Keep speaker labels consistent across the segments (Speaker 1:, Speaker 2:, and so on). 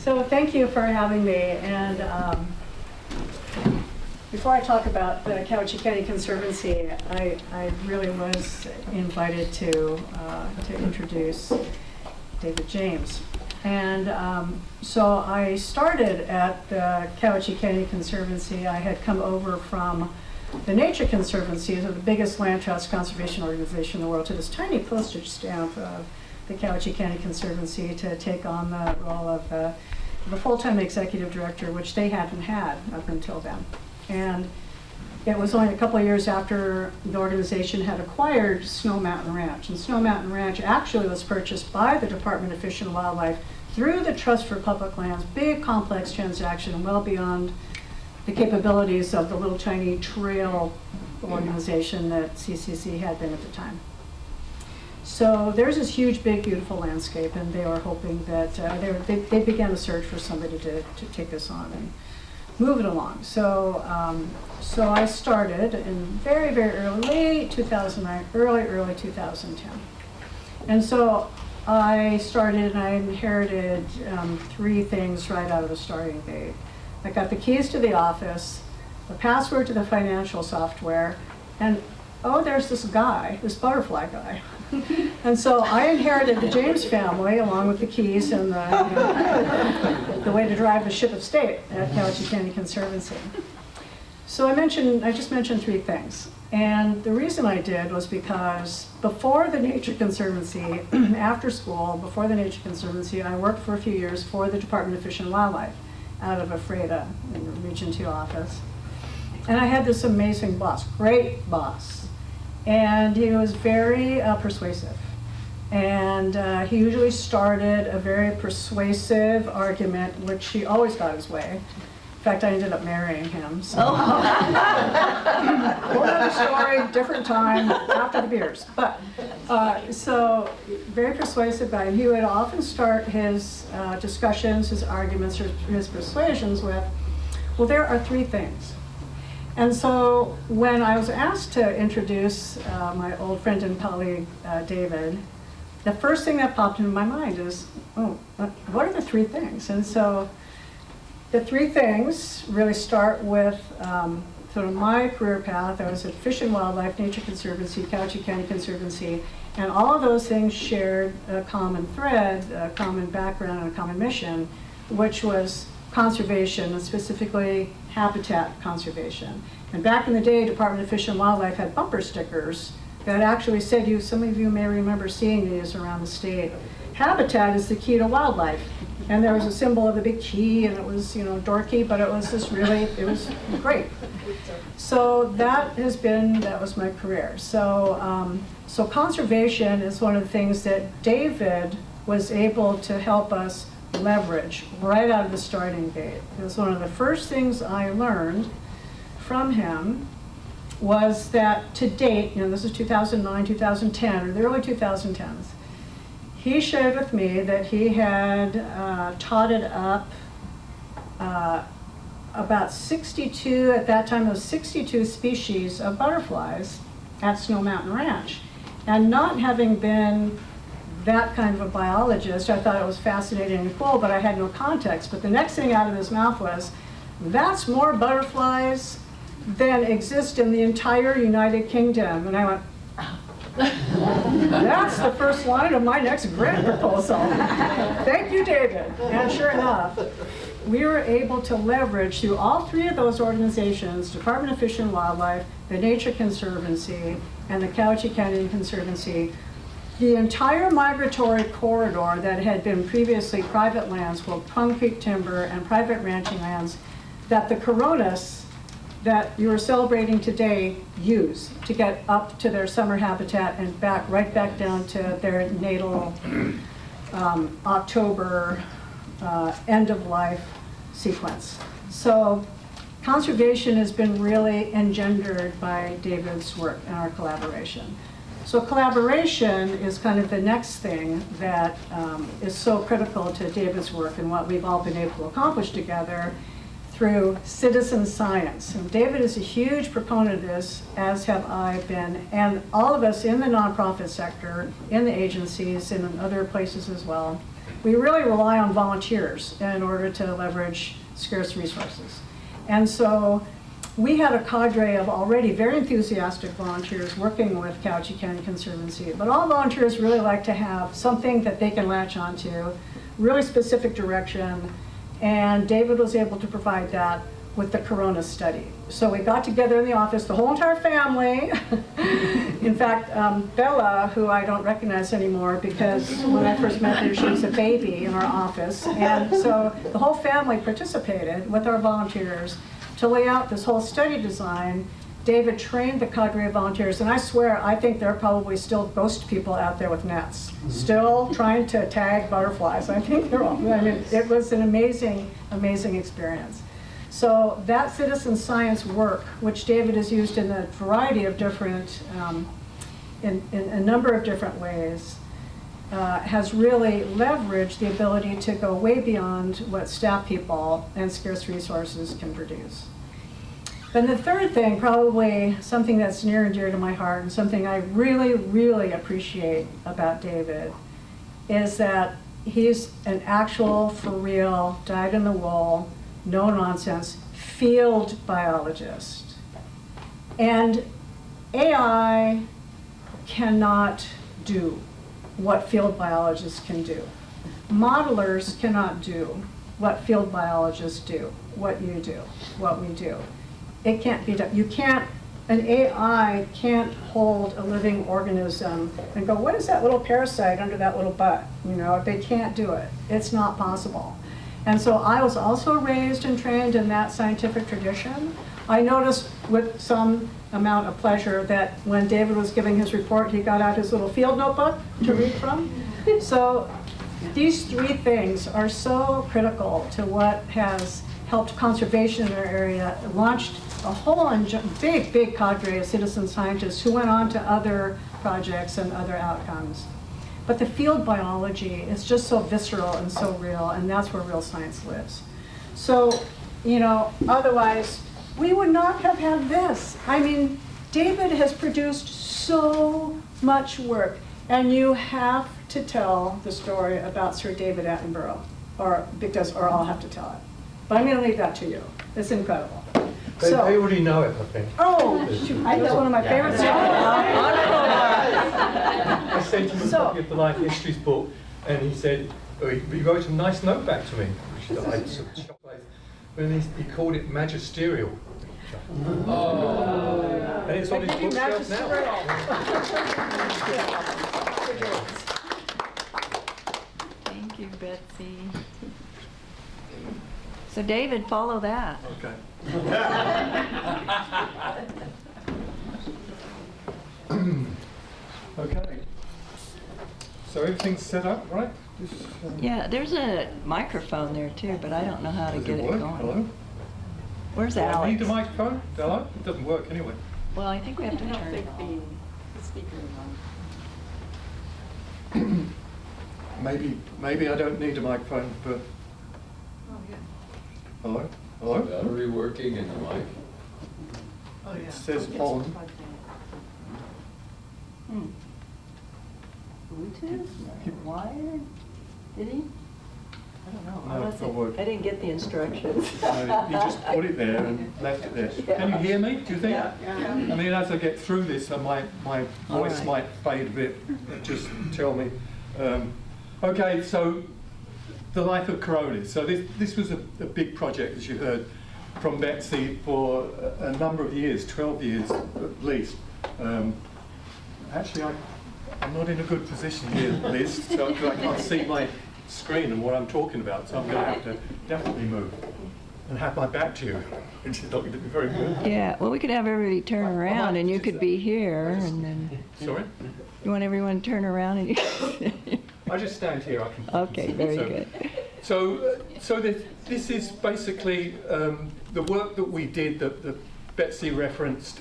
Speaker 1: So thank you for having me. And before I talk about the Cowiche Canyon Conservancy, I really was invited to introduce David James. And so I started at the Cowiche Canyon Conservancy. I had come over from the Nature Conservancy, the biggest land trust conservation organization in the world, to this tiny postage stamp of the Cowiche Canyon Conservancy to take on the role of the full-time executive director, which they hadn't had up until then. And it was only a couple of years after the organization had acquired Snow Mountain Ranch. And Snow Mountain Ranch actually was purchased by the Department of Fish and Wildlife through the Trust for Public Lands, big complex transaction, well beyond the capabilities of the little tiny trail organization that CCC had been at the time. So there's this huge, big, beautiful landscape, and they were hoping that they began a search for somebody to take this on and move it along. So so I started in very, very early, late 2009, early 2010. And so I started and I inherited 3 things right out of the starting gate. I got the keys to the office, the password to the financial software, and oh, there's this guy, this butterfly guy. And so I inherited the James family along with the keys and the way to drive the ship of state at Cowiche Canyon Conservancy. So I just mentioned 3 things. And the reason I did was because before the Nature Conservancy, after school, before the Nature Conservancy, I worked for a few years for the Department of Fish and Wildlife out of Ephrata in the Region 2 office. And I had this amazing boss, great boss. And he was very persuasive. And he usually started a very persuasive argument, which he always got his way. In fact, I ended up marrying him. So. Whole other story, different time, after the beers. But so very persuasive guy. He would often start his discussions, his arguments, or his persuasions with, well, there are 3 things. And so when I was asked to introduce my old friend and colleague, David, the first thing that popped into my mind is, oh, what are the 3 things? And so the 3 things really start with sort of my career path. I was at Fish and Wildlife, Nature Conservancy, Cowiche Canyon Conservancy, and all of those things shared a common thread, a common background, and a common mission, which was conservation, and specifically habitat conservation. And back in the day, Department of Fish and Wildlife had bumper stickers that actually said, some of you may remember seeing these around the state, habitat is the key to wildlife. And there was a symbol of a big key, and it was, dorky, but it was just really, it was great. So that was my career. So, so conservation is one of the things that David was able to help us leverage right out of the starting gate. It was one of the first things I learned from him was that to date, this is 2009, 2010, or the early 2010s, he shared with me that he had totted up about 62, at that time it was 62 species of butterflies at Snow Mountain Ranch. And not having been that kind of a biologist, I thought it was fascinating and cool, but I had no context. But the next thing out of his mouth was, that's more butterflies than exist in the entire United Kingdom. And I went, that's the first line of my next grant proposal. Thank you, David. And sure enough, we were able to leverage through all 3 of those organizations, Department of Fish and Wildlife, the Nature Conservancy, and the Cowiche Canyon Conservancy, the entire migratory corridor that had been previously private lands, called Plum Creek timber and private ranching lands, that the Coronis that you are celebrating today use to get up to their summer habitat and right back down to their natal October end of life sequence. So conservation has been really engendered by David's work and our collaboration. So collaboration is kind of the next thing that is so critical to David's work and what we've all been able to accomplish together through citizen science. And David is a huge proponent of this, as have I been, and all of us in the nonprofit sector, in the agencies, and in other places as well. we really rely on volunteers in order to leverage scarce resources. And so we had a cadre of already very enthusiastic volunteers working with Cowiche Canyon Conservancy, but all volunteers really like to have something that they can latch onto, really specific direction, and David was able to provide that with the Coronis study. So we got together in the office, the whole entire family. In fact, Bella, who I don't recognize anymore because when I first met her, she was a baby in our office. And so the whole family participated with our volunteers to lay out this whole study design. David trained the cadre of volunteers, and I swear, I think there are probably still ghost people out there with nets, still trying to tag butterflies. I think they're all, I mean, it was an amazing, amazing experience. So that citizen science work, which David has used in a variety of different, in a number of different ways, has really leveraged the ability to go way beyond what staff people and scarce resources can produce. Then the third thing, probably something that's near and dear to my heart and something I really, really appreciate about David, is that he's an actual, for real, dyed-in-the-wool, no-nonsense field biologist. And AI cannot do what field biologists can do. Modelers cannot do what field biologists do, what you do, what we do. It can't be done. You can't, an AI can't hold a living organism and go, what is that little parasite under that little butt? You know, they can't do it. It's not possible. And so I was also raised and trained in that scientific tradition. I noticed with some amount of pleasure that when David was giving his report, he got out his little field notebook to read from. So these three things are so critical to what has helped conservation in our area, launched a whole big, big cadre of citizen scientists who went on to other projects and other outcomes. But the field biology is just so visceral and so real, and that's where real science lives. So, you know, otherwise, we would not have had this. I mean, David has produced so much work, and you have to tell the story about Sir David Attenborough, or I'll have to tell it. But I'm going to leave that to you. It's incredible.
Speaker 2: They already know it, I think.
Speaker 1: Oh, shoot, that's one of my favorite songs.
Speaker 2: I sent him a copy of the Life Histories book, and he said, he wrote a nice note back to me, which I sort of shocked by. And he called it magisterial. Oh. And it's on his bookshelf now.
Speaker 3: Thank you, Betsy. So David, follow that.
Speaker 2: Okay. Okay. So everything's set up, right?
Speaker 3: Yeah, there's a microphone there too, but I don't know how to get it
Speaker 2: work?
Speaker 3: going.
Speaker 2: Hello?
Speaker 3: Where's
Speaker 2: Do I
Speaker 3: Alex?
Speaker 2: need a microphone? Hello? It doesn't work anyway.
Speaker 3: Well, I think we have to turn it on.
Speaker 4: The speaker is on.
Speaker 2: Maybe I don't need a microphone, but hello? Hello?
Speaker 5: Battery working and the mic.
Speaker 4: Oh, yeah.
Speaker 2: It says on.
Speaker 3: Bluetooth? Wired? Did he? I don't know.
Speaker 2: No, it's not working.
Speaker 3: I didn't get the instructions.
Speaker 2: No, you just put it there and left it there. Can you hear me, do you think?
Speaker 3: Yeah.
Speaker 2: I mean, as I get through this, my voice
Speaker 3: right.
Speaker 2: might fade a bit. Just tell me. Okay, so the life of Coronis. So this was a big project, as you heard from Betsy, for a number of years, 12 years at least. Actually, I'm not in a good position here, Liz, so I can't see my screen and what I'm talking about, so I'm going to have to definitely move and have my back to you, which is not going to be very good.
Speaker 3: Yeah, well, we could have everybody turn around and you could be here and then,
Speaker 2: Sorry?
Speaker 3: you want everyone to turn around and you
Speaker 2: I just stand here. I can.
Speaker 3: Okay, very good.
Speaker 2: So this is basically the work that we did that Betsy referenced.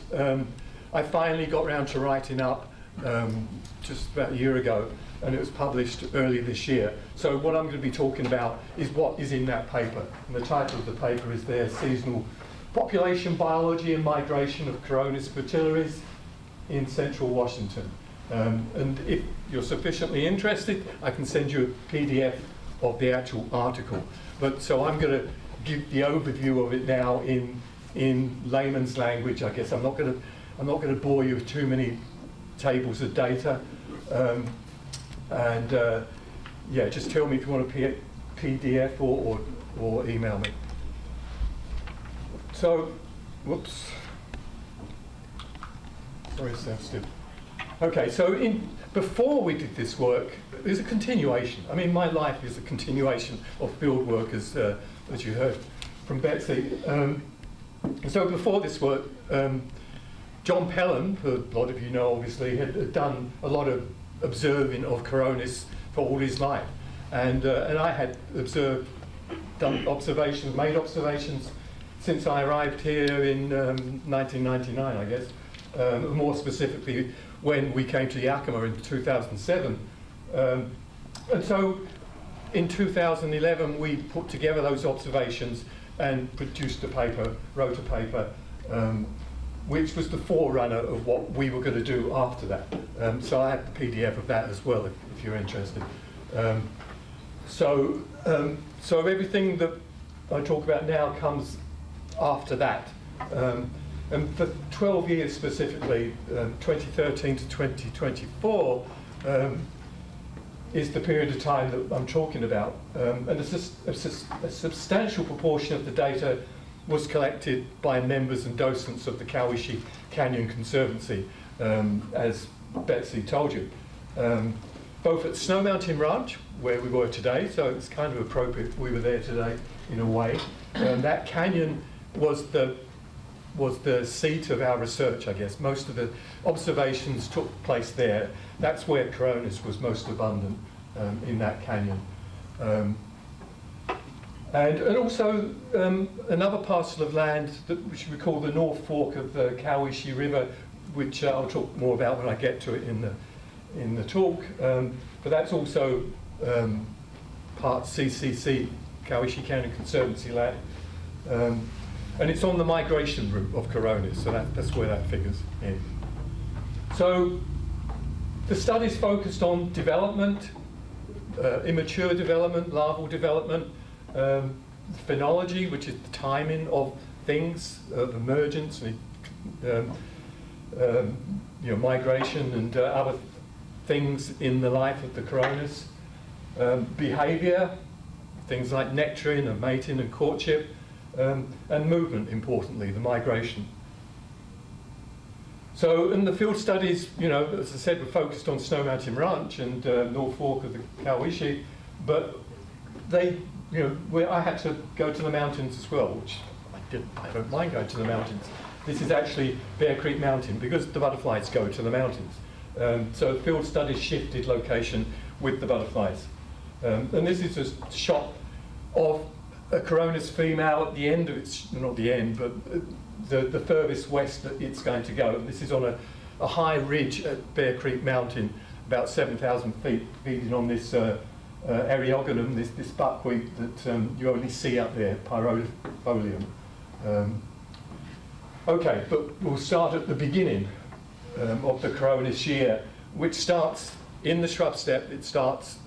Speaker 2: I finally got around to writing up just about a year ago, and it was published early this year. So what I'm going to be talking about is what is in that paper. And the title of the paper is there, Seasonal Population Biology and Migration of Coronis Fritillaries in Central Washington. And if you're sufficiently interested, I can send you a PDF of the actual article. But so I'm going to give the overview of it now in layman's language. I guess I'm not going to bore you with too many tables of data. Yeah, just tell me if you want a PDF or email me. So, whoops. Sorry, stand still. Okay, so before we did this work, there's a continuation. I mean, my life is a continuation of field work, as you heard from Betsy. So before this work, John Pelham, who a lot of you know obviously, had done a lot of observing of Coronis for all his life. And I had made observations since I arrived here in 1999, I guess. More specifically, when we came to Yakima in 2007. And so in 2011, we put together those observations and produced a paper, wrote a paper, which was the forerunner of what we were going to do after that. So I have the PDF of that as well, if you're interested. So everything that I talk about now comes after that. And for 12 years specifically, 2013 to 2024, is the period of time that I'm talking about. And a substantial proportion of the data was collected by members and docents of the Cowiche Canyon Conservancy, as Betsy told you. Both at Snow Mountain Ranch, where we were today, so it's kind of appropriate we were there today in a way. That canyon was the seat of our research, I guess. Most of the observations took place there. That's where Coronis was most abundant, in that canyon. And also another parcel of land which we call the North Fork of the Cowiche River, which I'll talk more about when I get to it in the talk. But that's also part CCC, Cowiche Canyon Conservancy land. And it's on the migration route of Coronis, so that's where that figures in. So the studies focused on development, immature development, larval development, phenology, which is the timing of things, emergence, migration and other things in the life of the Coronis, behaviour, things like nectaring and mating and courtship, and movement, importantly, the migration. So in the field studies, as I said, were focused on Snow Mountain Ranch and North Fork of the Cowiche, but I had to go to the mountains as well, which I don't mind going to the mountains. This is actually Bear Creek Mountain, because the butterflies go to the mountains. So field studies shifted location with the butterflies. And this is a shot of a Coronis female at the end of its, not the end, but the furthest west that it's going to go. This is on a high ridge at Bear Creek Mountain, about 7,000 feet, feeding on this Eriogonum, this buckwheat that you only see up there, pyrodifolium. Okay, but we'll start at the beginning of the Coronis year, which starts in the shrub steppe. It starts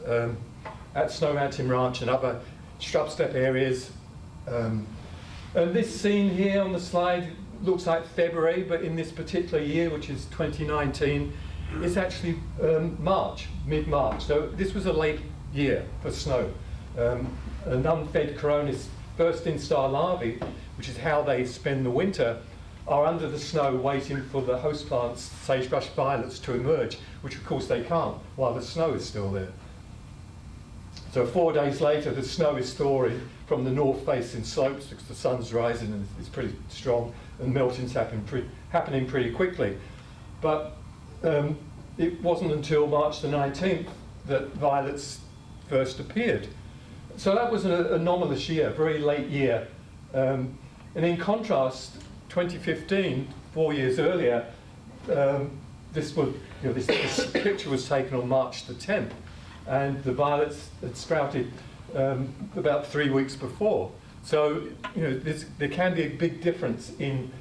Speaker 2: at Snow Mountain Ranch and other shrub steppe areas. And this scene here on the slide looks like February, but in this particular year, which is 2019, it's actually March, mid-March. So this was a late year for snow. An unfed Coronis first instar larvae, which is how they spend the winter, are under the snow waiting for the host plants, sagebrush violets, to emerge, which of course they can't while the snow is still there. So 4 days later, the snow is thawing from the north-facing slopes because the sun's rising and it's pretty strong, and melting's happening pretty quickly. But it wasn't until March the 19th that violets first appeared. So that was an anomalous year, very late year. And in contrast, 2015, 4 years earlier, this picture was taken on March the 10th. And the violets had sprouted about 3 weeks before. So, there can be a big difference in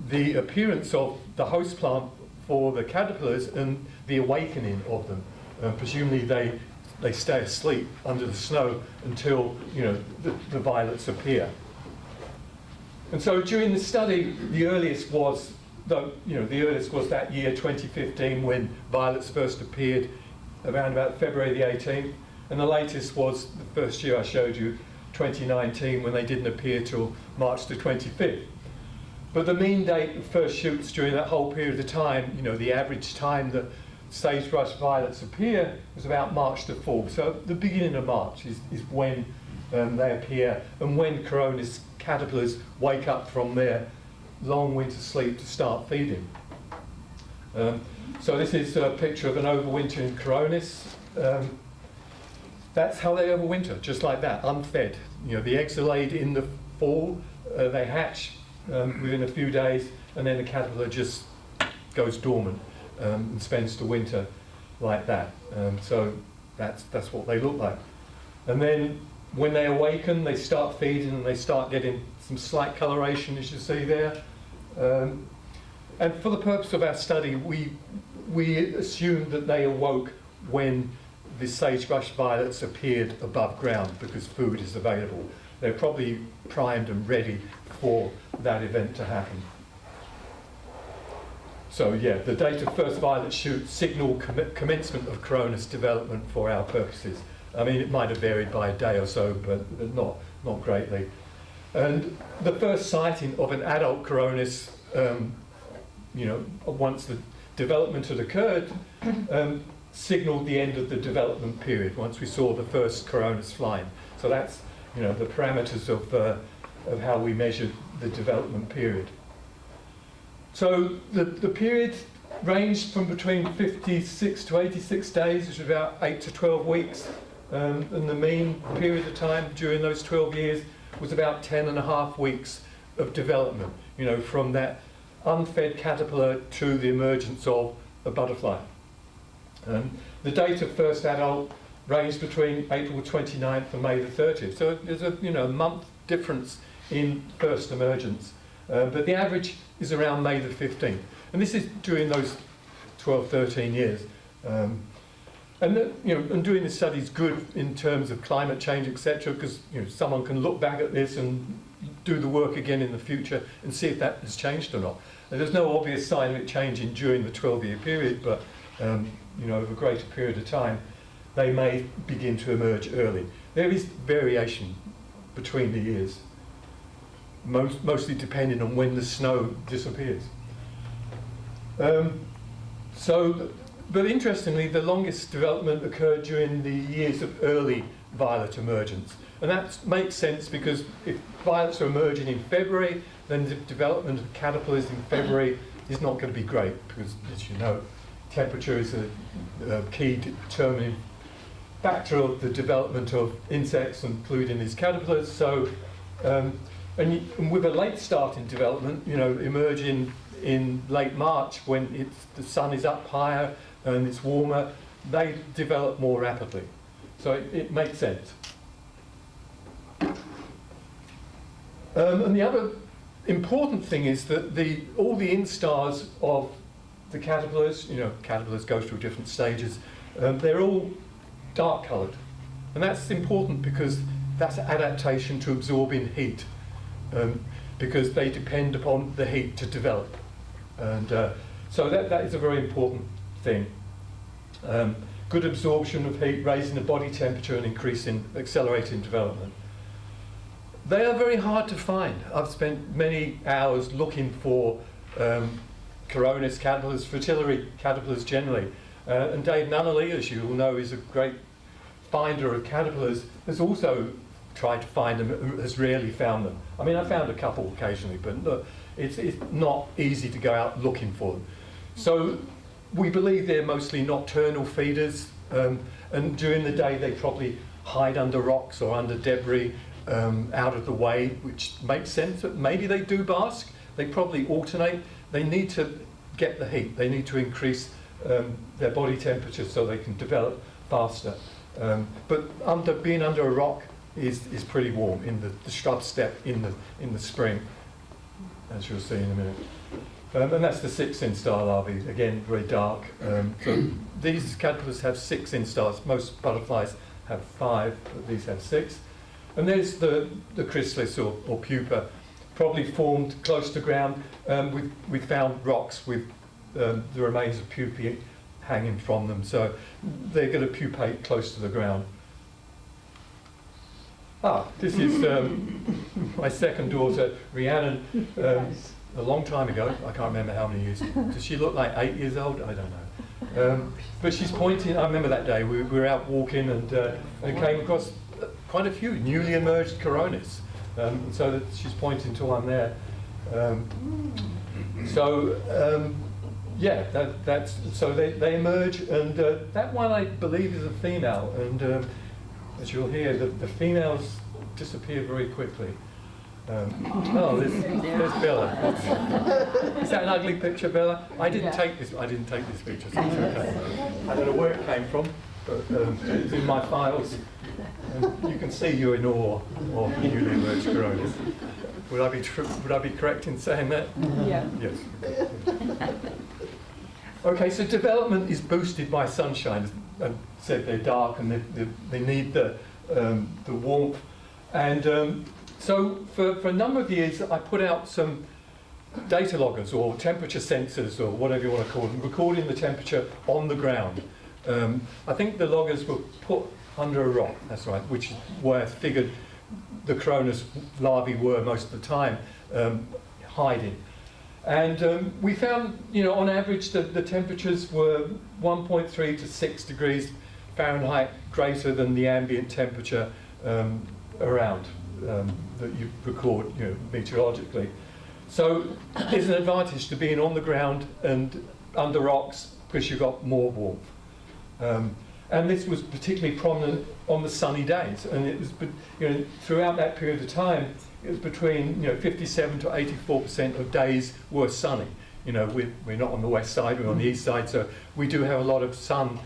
Speaker 2: the appearance of the host plant for the caterpillars and the awakening of them. Presumably they they stay asleep under the snow until, you know, the violets appear. And so during the study, the earliest was that year 2015 when violets first appeared, around about February the 18th, and the latest was the first year I showed you, 2019, when they didn't appear till March the 25th. But the mean date of first shoots during that whole period of time, you know, the average time that sagebrush violets appear was about March the 4th. So the beginning of March is when they appear, and when Coronis caterpillars wake up from their long winter sleep to start feeding. So this is a picture of an overwintering Coronis. That's how they overwinter, just like that, unfed. You know, the eggs are laid in the fall, they hatch within a few days, and then the caterpillar just goes dormant and spends the winter like that. So that's what they look like. And then when they awaken, they start feeding and they start getting some slight coloration, as you see there. And for the purpose of our study, we assumed that they awoke when the sagebrush violets appeared above ground because food is available. They're probably primed and ready for that event to happen. So yeah, the date of first violet shoot signalled commencement of Coronis development for our purposes. I mean, it might have varied by a day or so, but not greatly. And the first sighting of an adult Coronis, you know, once the development had occurred, signalled the end of the development period once we saw the first Coronis flying. So that's, you know, the parameters of how we measured the development period. So the period ranged from between 56 to 86 days, which is about 8 to 12 weeks. And the mean period of time during those 12 years was about 10.5 weeks of development, you know, from that unfed caterpillar to the emergence of a butterfly. The date of first adult ranged between April 29th and May the 30th. So there's a, you know, month difference in first emergence. But the average is around May the 15th. And this is during those 12, 13 years. And doing this study is good in terms of climate change, etc., because, you know, someone can look back at this and do the work again in the future and see if that has changed or not. And there's no obvious sign of it changing during the 12-year period, but you know, over a greater period of time, they may begin to emerge early. There is variation between the years, mostly depending on when the snow disappears. But interestingly, the longest development occurred during the years of early violet emergence. And that makes sense because if violets are emerging in February, then the development of caterpillars in February is not going to be great because, as you know, temperature is a key determining factor of the development of insects, including these caterpillars. So, and with a late start in development, you know, emerging in late March when the sun is up higher and it's warmer, they develop more rapidly. So it makes sense. And the other important thing is that all the instars of the caterpillars, you know, caterpillars go through different stages, they're all dark coloured. And that's important because that's an adaptation to absorbing heat, because they depend upon the heat to develop. And so that is a very important thing. Good absorption of heat, raising the body temperature and accelerating development. They are very hard to find. I've spent many hours looking for Coronis caterpillars, fritillary caterpillars generally. And Dave Nunnally, as you all know, is a great finder of caterpillars, has also tried to find them, has rarely found them. I mean, I found a couple occasionally, but look, it's not easy to go out looking for them. So we believe they're mostly nocturnal feeders, and during the day they probably hide under rocks or under debris out of the way, which makes sense. But maybe they do bask. They probably alternate. They need to get the heat. They need to increase their body temperature so they can develop faster. But being under a rock is pretty warm in the shrub steppe in the spring, as you'll see in a minute. And that's the 6 instar larvae, again, very dark. So these caterpillars have 6 instars. Most butterflies have 5, but these have 6. And there's the chrysalis or pupa, probably formed close to ground. We found rocks with the remains of pupae hanging from them, so they're going to pupate close to the ground. This is my second daughter, Rhiannon. A long time ago, I can't remember how many years. Does she look like 8 years old? I don't know. But she's pointing, I remember that day, we were out walking and came across quite a few newly emerged Coronis. So that she's pointing to one there. Yeah, that's so they emerge, and that one I believe is a female, and as you'll hear, the females disappear very quickly. There's Bella. Is that an ugly picture, Bella? I didn't take this picture. So it's okay. I don't know where it came from, but it's in my files. And you can see you're in awe of newly emerged Coronis. Would I be correct in saying that?
Speaker 4: Yeah.
Speaker 2: Yes. Okay, so development is boosted by sunshine. As I said, they're dark and they need the warmth. And so for a number of years, I put out some data loggers or temperature sensors or whatever you want to call them, recording the temperature on the ground. I think the loggers were put under a rock, that's right, which is where I figured the Coronis larvae were most of the time, hiding. And we found, on average, the temperatures were 1.3 to 6 degrees Fahrenheit greater than the ambient temperature around that you record, meteorologically. So there's an advantage to being on the ground and under rocks because you've got more warmth. And this was particularly prominent on the sunny days, and it was, throughout that period of time, it was between 57 to 84% of days were sunny. We're not on the west side, we're on the east side, so we do have a lot of sun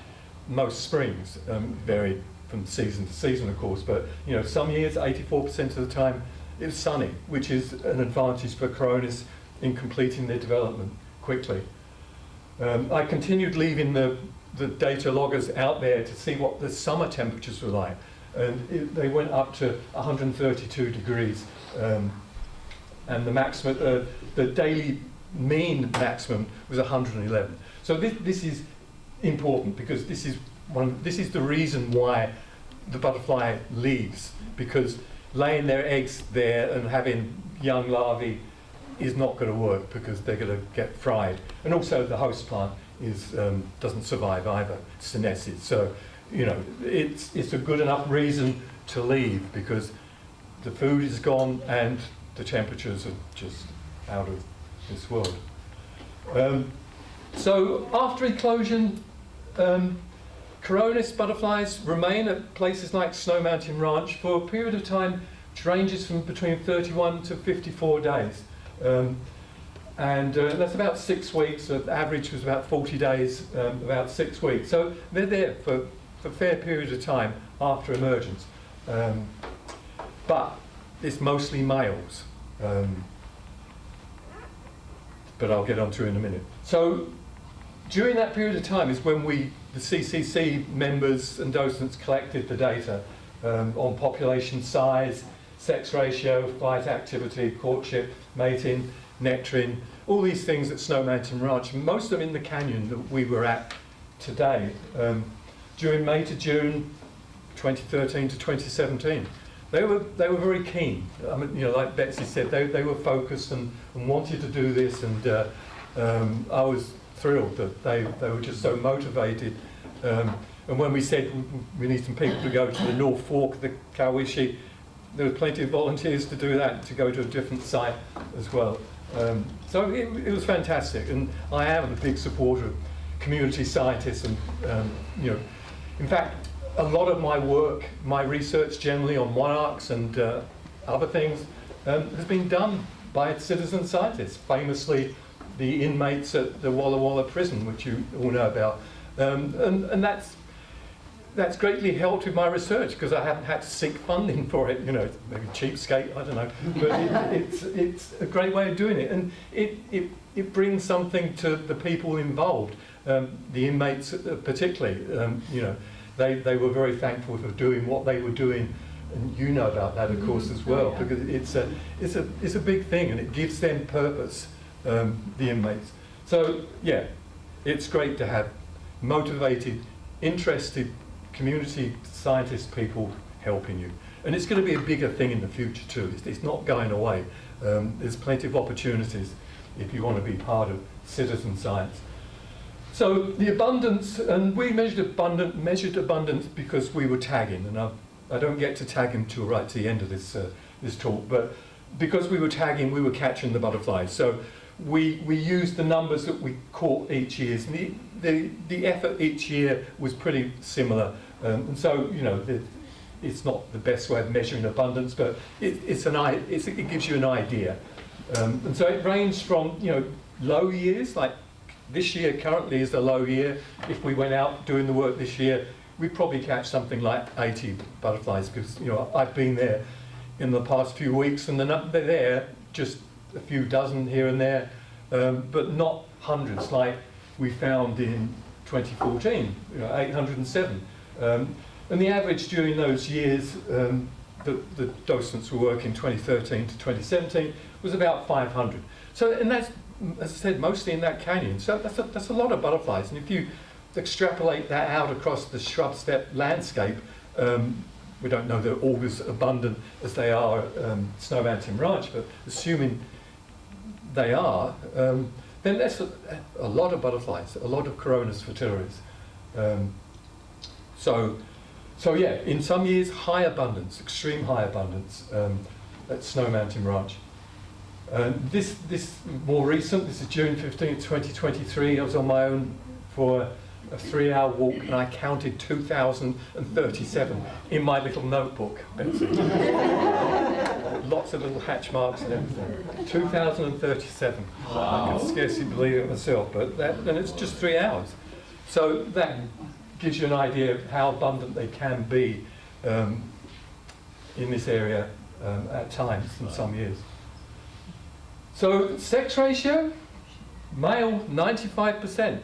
Speaker 2: most springs, vary from season to season, of course, but some years, 84% of the time, it's sunny, which is an advantage for Coronis in completing their development quickly. I continued leaving the data loggers out there to see what the summer temperatures were like, and they went up to 132 degrees, and the maximum, the daily mean maximum was 111. So this is important because this is the reason why the butterfly leaves, because laying their eggs there and having young larvae is not going to work because they're going to get fried, and also the host plant doesn't survive either, senesces. So it's a good enough reason to leave because the food is gone and the temperatures are just out of this world. So after eclosion, Coronis butterflies remain at places like Snow Mountain Ranch for a period of time which ranges from between 31 to 54 days. And that's about 6 weeks. The average was about 40 days, about 6 weeks. So they're there for a fair period of time after emergence. But it's mostly males. But I'll get onto it in a minute. So during that period of time is when the CCC members and docents collected the data on population size, sex ratio, flight activity, courtship, mating, nectaring, all these things at Snow Mountain Ranch, most of them in the canyon that we were at today, during May to June 2013 to 2017. They were very keen. I mean, like Betsy said, they were focused and wanted to do this, and I was thrilled that they were just so motivated. And when we said we need some people to go to the North Fork of the Cowiche, there were plenty of volunteers to do that, to go to a different site as well. So it was fantastic, and I am a big supporter of community scientists, and in fact, a lot of my work, my research generally on monarchs and other things, has been done by citizen scientists, famously the inmates at the Walla Walla prison, which you all know about. And that's, that's greatly helped with my research because I haven't had to seek funding for it. You know, maybe cheapskate, I don't know, but it's a great way of doing it, and it brings something to the people involved, the inmates particularly. You know, they were very thankful for doing what they were doing, and you know about that, of course, as well, because it's a big thing, and it gives them purpose, the inmates. So yeah, it's great to have motivated, interested community scientist people helping you, and it's going to be a bigger thing in the future too. It's not going away. There's plenty of opportunities if you want to be part of citizen science. So the abundance, and we measured abundance because we were tagging, and I don't get to tag until right to the end of this talk, but because we were tagging, we were catching the butterflies. So we used the numbers that we caught each year. The effort each year was pretty similar, and so you know it's not the best way of measuring abundance, but it gives you an idea. And so it ranged from low years, like this year currently is a low year. If we went out doing the work this year, we'd probably catch something like 80 butterflies, because I've been there in the past few weeks, and they're there, just a few dozen here and there, but not hundreds like we found in 2014, 807. And the average during those years that the docents were working 2013 to 2017 was about 500. So, and that's, as I said, mostly in that canyon. So that's a lot of butterflies. And if you extrapolate that out across the shrub steppe landscape, we don't know they're all as abundant as they are Snow Mountain Ranch, but assuming they are, then that's a lot of butterflies, a lot of Coronis fritillaries. So yeah, in some years, high abundance, extreme high abundance at Snow Mountain Ranch. This more recent, this is June 15th, 2023. I was on my own for a 3-hour walk, and I counted 2,037 in my little notebook, Betsy. Lots of little hatch marks and everything. 2,037. Wow. I can scarcely believe it myself, but and it's just 3 hours. So that gives you an idea of how abundant they can be in this area at times in some years. So sex ratio, male 95%.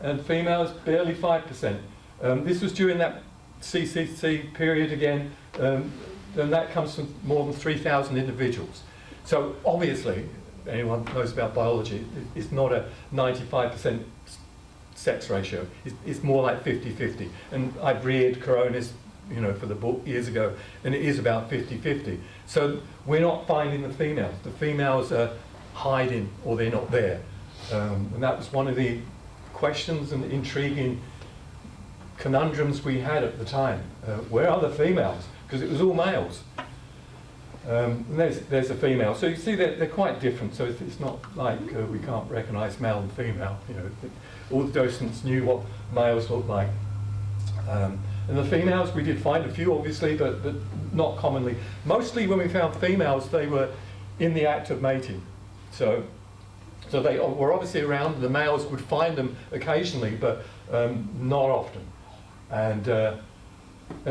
Speaker 2: And females barely 5%. This was during that CCC period again, and that comes from more than 3,000 individuals. So obviously, anyone knows about biology, it's not a 95% sex ratio. It's more like 50-50. And I've read Coronis, for the book years ago, and it is about 50-50. So we're not finding the females. The females are hiding, or they're not there. And that was one of the questions and intriguing conundrums we had at the time. Where are the females? Because it was all males. And there's a female. So you see they're quite different. So it's not like we can't recognise male and female. All the docents knew what males looked like. And the females, we did find a few, obviously, but not commonly. Mostly when we found females, they were in the act of mating. So they were obviously around. The males would find them occasionally, but not often. And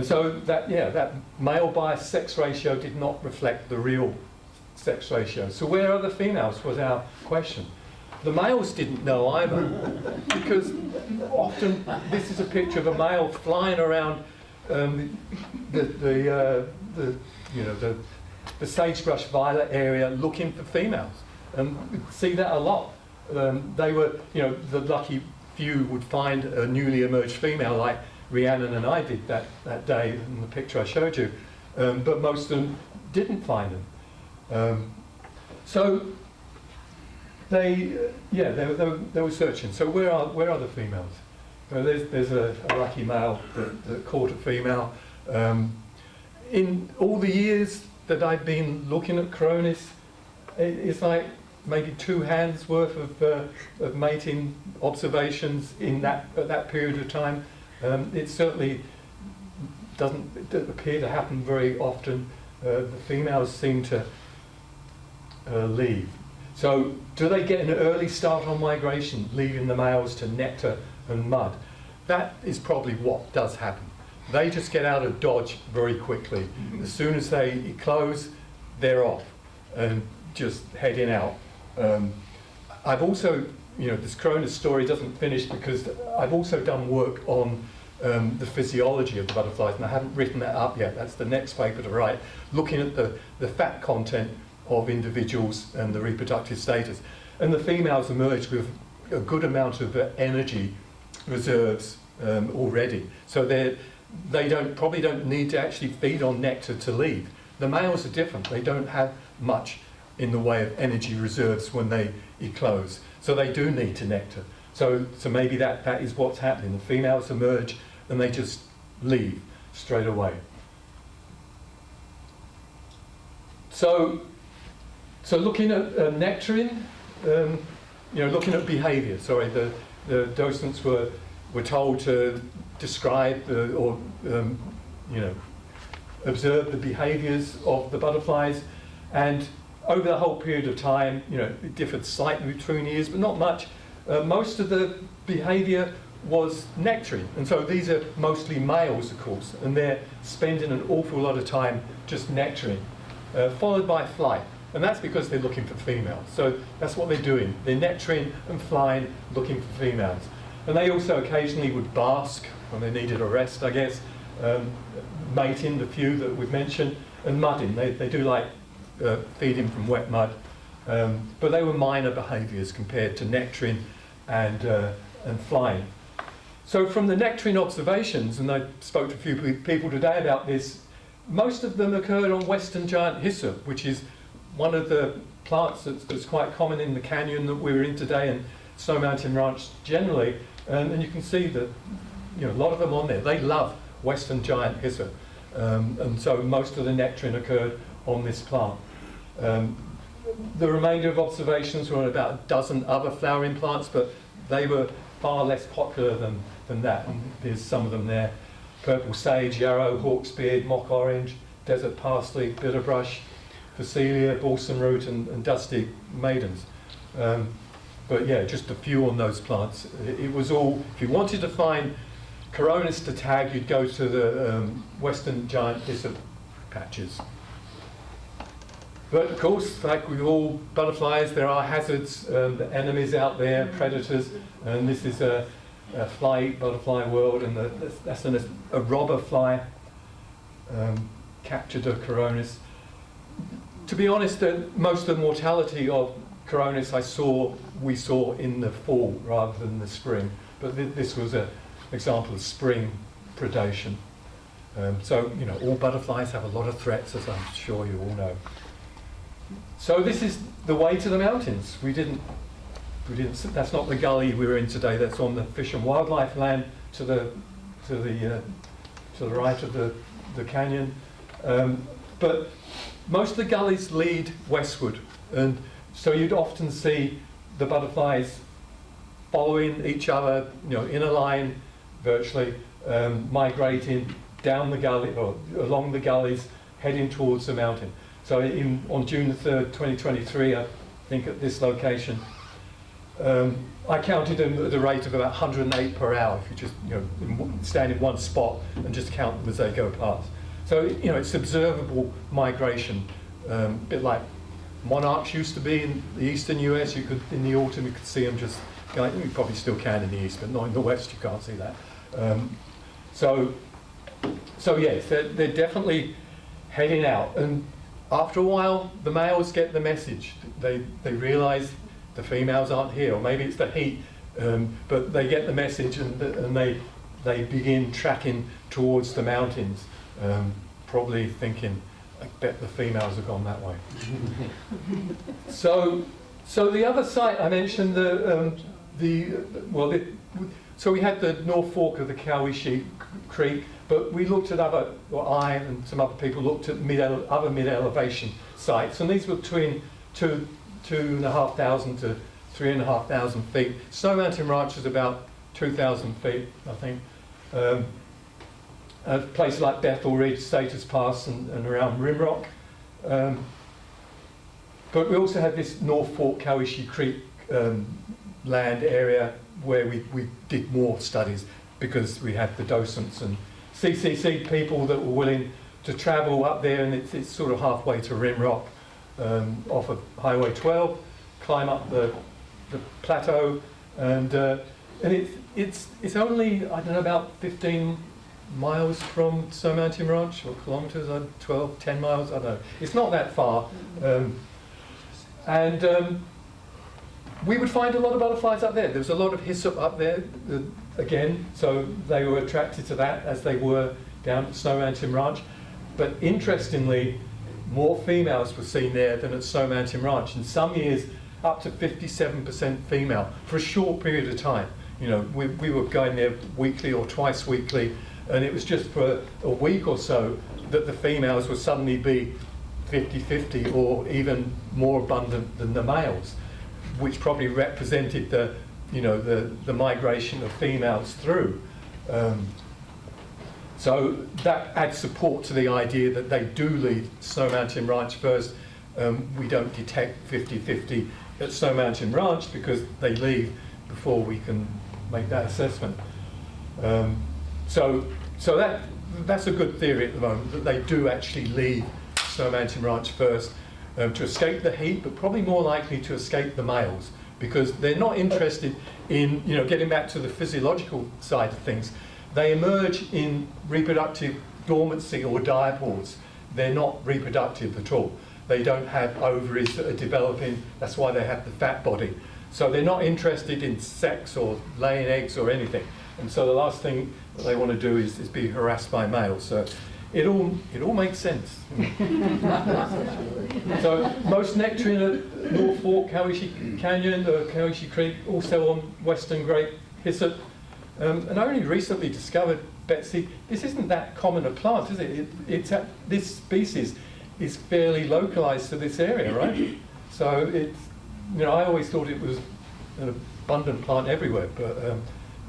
Speaker 2: so that male bias sex ratio did not reflect the real sex ratio. So where are the females was our question. The males didn't know either, because often this is a picture of a male flying around the sagebrush violet area looking for females. And we see that a lot. They were, the lucky few would find a newly emerged female, like Rhiannon and I did that day in the picture I showed you. But most of them didn't find them. So they were searching. So where are the females? There's a lucky male that caught a female. In all the years that I've been looking at Coronis, it's like maybe 2 hands worth of mating observations at that period of time. It certainly doesn't appear to happen very often. The females seem to leave. So do they get an early start on migration, leaving the males to nectar and mud? That is probably what does happen. they just get out of dodge very quickly. As soon as they eclose, they're off and just heading out. I've also, this Coronis story doesn't finish because I've also done work on the physiology of the butterflies, and I haven't written that up yet. That's the next paper to write, looking at the fat content of individuals and the reproductive status. And the females emerge with a good amount of energy reserves already. So they probably don't need to actually feed on nectar to leave. The males are different. They don't have much in the way of energy reserves when they eclose. So they do need to nectar. So maybe that is what's happening. The females emerge and they just leave straight away. So looking at nectaring, looking at behaviour. Sorry, the docents were told to describe observe the behaviours of the butterflies, and over the whole period of time, it differed slightly between years, but not much. Most of the behaviour was nectaring, and so these are mostly males, of course, and they're spending an awful lot of time just nectaring, followed by flight. And that's because they're looking for females. So that's what they're doing. They're nectaring and flying, looking for females. And they also occasionally would bask when they needed a rest, I guess, mating, the few that we've mentioned, and mudding. They do like feeding from wet mud. But they were minor behaviours compared to nectaring and flying. So from the nectaring observations, and I spoke to a few people today about this, most of them occurred on western giant hyssop, which is one of the plants that's quite common in the canyon that we're in today, and Snow Mountain Ranch generally. And you can see that a lot of them on there, they love western giant hyssop. And so most of the nectaring occurred on this plant. The remainder of observations were on about a dozen other flowering plants, but they were far less popular than that. And there's some of them there: purple sage, yarrow, hawksbeard, mock orange, desert parsley, bitterbrush, Speyeria, balsam root, and dusty maidens. But yeah, just a few on those plants. It was all, if you wanted to find Coronis to tag, you'd go to the western giant hyssop patches. But of course, like with all butterflies, there are hazards, enemies out there, predators, and this is a fly-eat butterfly world, and that's a robber fly captured a Coronis. To be honest, most of the mortality of Coronis we saw in the fall rather than the spring, but this was an example of spring predation. So all butterflies have a lot of threats, as I'm sure you all know. So this is the way to the mountains. We didn't. That's not the gully we were in today. That's on the Fish and Wildlife land to the right of the canyon. But most of the gullies lead westward, and so you'd often see the butterflies following each other, in a line, virtually, migrating down the gully or along the gullies, heading towards the mountain. So on June the 3rd, 2023, I think at this location, I counted them at the rate of about 108 per hour. If you just stand in one spot and just count them as they go past. So it's observable migration, a bit like monarchs used to be in the eastern US. In the autumn you could see them just going. You probably still can in the east, but not in the west. You can't see that. So yes, they're definitely heading out, and after a while, the males get the message. They realise the females aren't here, or maybe it's the heat, but they get the message, and they begin tracking towards the mountains, probably thinking, I bet the females have gone that way. So the other site I mentioned, so we had the North Fork of the Cowiche Creek, but we looked at I and some other people looked at other mid-elevation sites, and these were between 2,500 to 3,500 feet. Snow Mountain Ranch is about 2,000 feet, I think. Places like Bethel Ridge, Status Pass, and around Rimrock. But we also had this North Fork Cowiche Creek land area where we did more studies because we had the docents and CCC people that were willing to travel up there, and it's sort of halfway to Rim Rock off of Highway 12, climb up the plateau, and it's only, I don't know, about 15 miles from Snow Mountain Ranch, or kilometres, 12, 10 miles, I don't know. It's not that far. We would find a lot of butterflies up there. There was a lot of hyssop up there, again, so they were attracted to that as they were down at Snow Mountain Ranch. But interestingly, more females were seen there than at Snow Mountain Ranch. In some years, up to 57% female for a short period of time. You know, we were going there weekly or twice weekly, and it was just for a week or so that the females would suddenly be 50-50 or even more abundant than the males, which probably represented the, you know, the migration of females through. So that adds support to the idea that they do leave Snow Mountain Ranch first. We don't detect 50-50 at Snow Mountain Ranch because they leave before we can make that assessment. So that's a good theory at the moment, that they do actually leave Snow Mountain Ranch first to escape the heat, but probably more likely to escape the males, because they're not interested in, you know, getting back to the physiological side of things. They emerge in reproductive dormancy or diapause. They're not reproductive at all. They don't have ovaries that are developing. That's why they have the fat body. So they're not interested in sex or laying eggs or anything. And so the last thing that they want to do is be harassed by males. So it all makes sense. So most nectarine at North Fork, Cowiche Canyon, Cowiche Creek, also on Western Great Hyssop. And I only recently discovered, Betsy, this isn't that common a plant, is it? This species is fairly localized to this area, right? So it's, you know, I always thought it was an abundant plant everywhere, but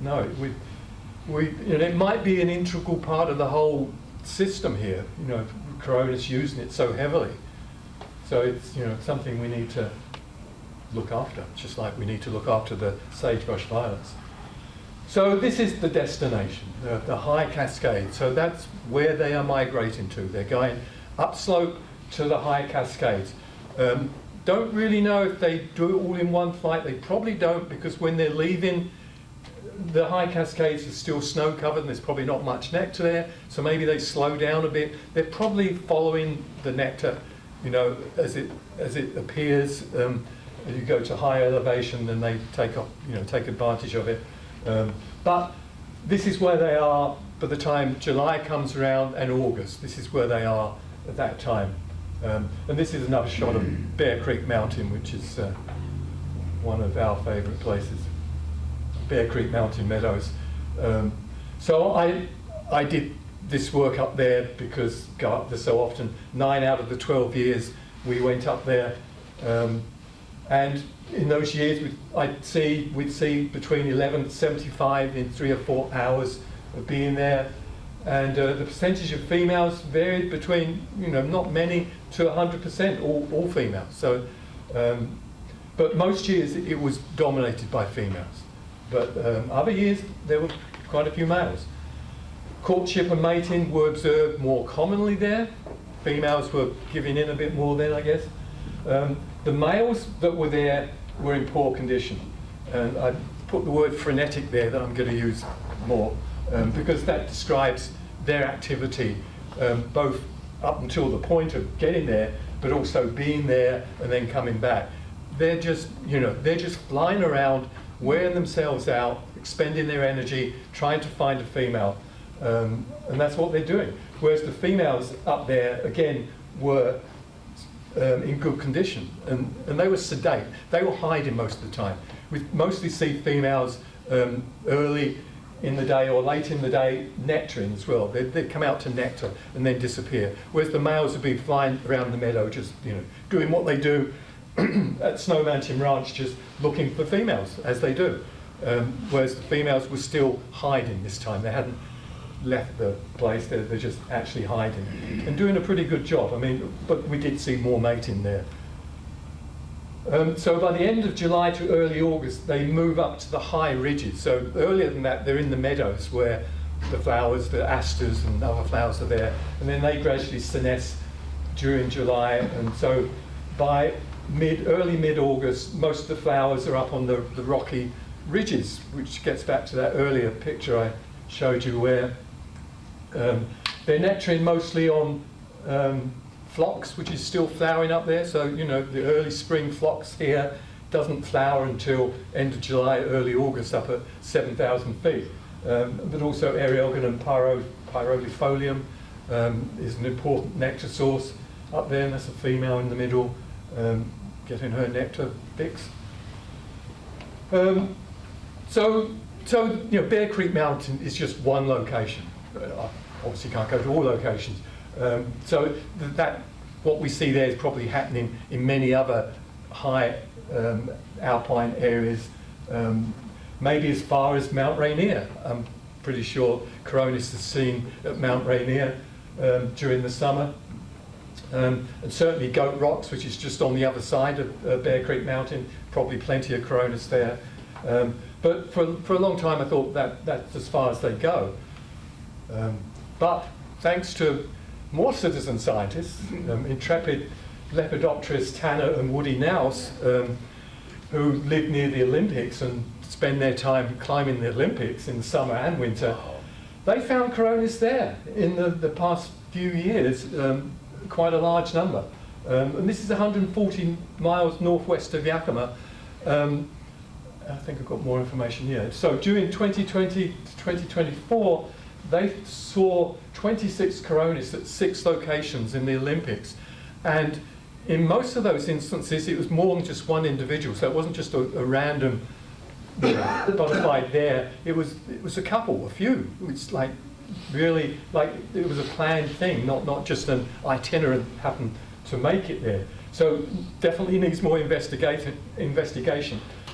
Speaker 2: no, you know, it might be an integral part of the whole system here. You know, Coronis using it so heavily, so it's, you know, something we need to look after, just like we need to look after the sagebrush violets. So this is the destination, the high cascade. So that's where they are migrating to. They're going upslope to the high cascades. Don't really know if they do it all in one flight. They probably don't, because when they're leaving, the high cascades are still snow covered and there's probably not much nectar there. So maybe they slow down a bit. They're probably following the nectar, you know, as it appears. As you go to high elevation, then they take advantage of it. But this is where they are by the time July comes around, and August. This is where they are at that time. And this is another shot of Bear Creek Mountain, which is one of our favourite places. Bear Creek Mountain Meadows. So I did this work up there because there's so often 9 out of the 12 years we went up there. And in those years, we'd see between 11 and 75 in 3 or 4 hours of being there. And the percentage of females varied between, you know, not many to 100%, all females. So, but most years it was dominated by females. But other years there were quite a few males. Courtship and mating were observed more commonly there. Females were giving in a bit more then, I guess. The males that were there were in poor condition, and I put the word frenetic there that I'm going to use more, because that describes their activity, both up until the point of getting there, but also being there and then coming back. They're just, you know, they're just flying around, wearing themselves out, expending their energy, trying to find a female, and that's what they're doing. Whereas the females up there, again, were in good condition, and they were sedate. They were hiding most of the time. We mostly see females early in the day or late in the day nectaring as well. They'd come out to nectar and then disappear. Whereas the males would be flying around the meadow, just, you know, doing what they do at Snow Mountain Ranch, just looking for females as they do. Whereas the females were still hiding this time. They hadn't left the place, they're just actually hiding and doing a pretty good job. I mean, but we did see more mating there. So by the end of July to early August, they move up to the high ridges. So earlier than that, they're in the meadows where the flowers, the asters and other flowers are there, and then they gradually senesce during July, and so by early mid-August, most of the flowers are up on the rocky ridges, which gets back to that earlier picture I showed you where they're nectaring mostly on phlox, which is still flowering up there. So, you know, the early spring phlox here doesn't flower until end of July, early August, up at 7,000 feet. But also Eriogonum pyrodifolium is an important nectar source up there, and that's a female in the middle getting her nectar fix. So you know, Bear Creek Mountain is just one location. I obviously can't go to all locations. So that what we see there is probably happening in many other high alpine areas, maybe as far as Mount Rainier. I'm pretty sure Coronis is seen at Mount Rainier during the summer. And certainly Goat Rocks, which is just on the other side of Bear Creek Mountain, probably plenty of Coronis there. But for a long time I thought that's as far as they go. But thanks to more citizen scientists, intrepid lepidopterists Tanner and Woody Nouse, who live near the Olympics and spend their time climbing the Olympics in the summer and winter, they found Coronis there in the past few years, quite a large number. And this is 140 miles northwest of Yakima. I think I've got more information here. So during 2020 to 2024, they saw 26 Coronis at 6 locations in the Olympics. And in most of those instances, it was more than just one individual. So it wasn't just a random butterfly there. It was a couple, a few. It's like really like it was a planned thing, not just an itinerant happened to make it there. So definitely needs more investigation.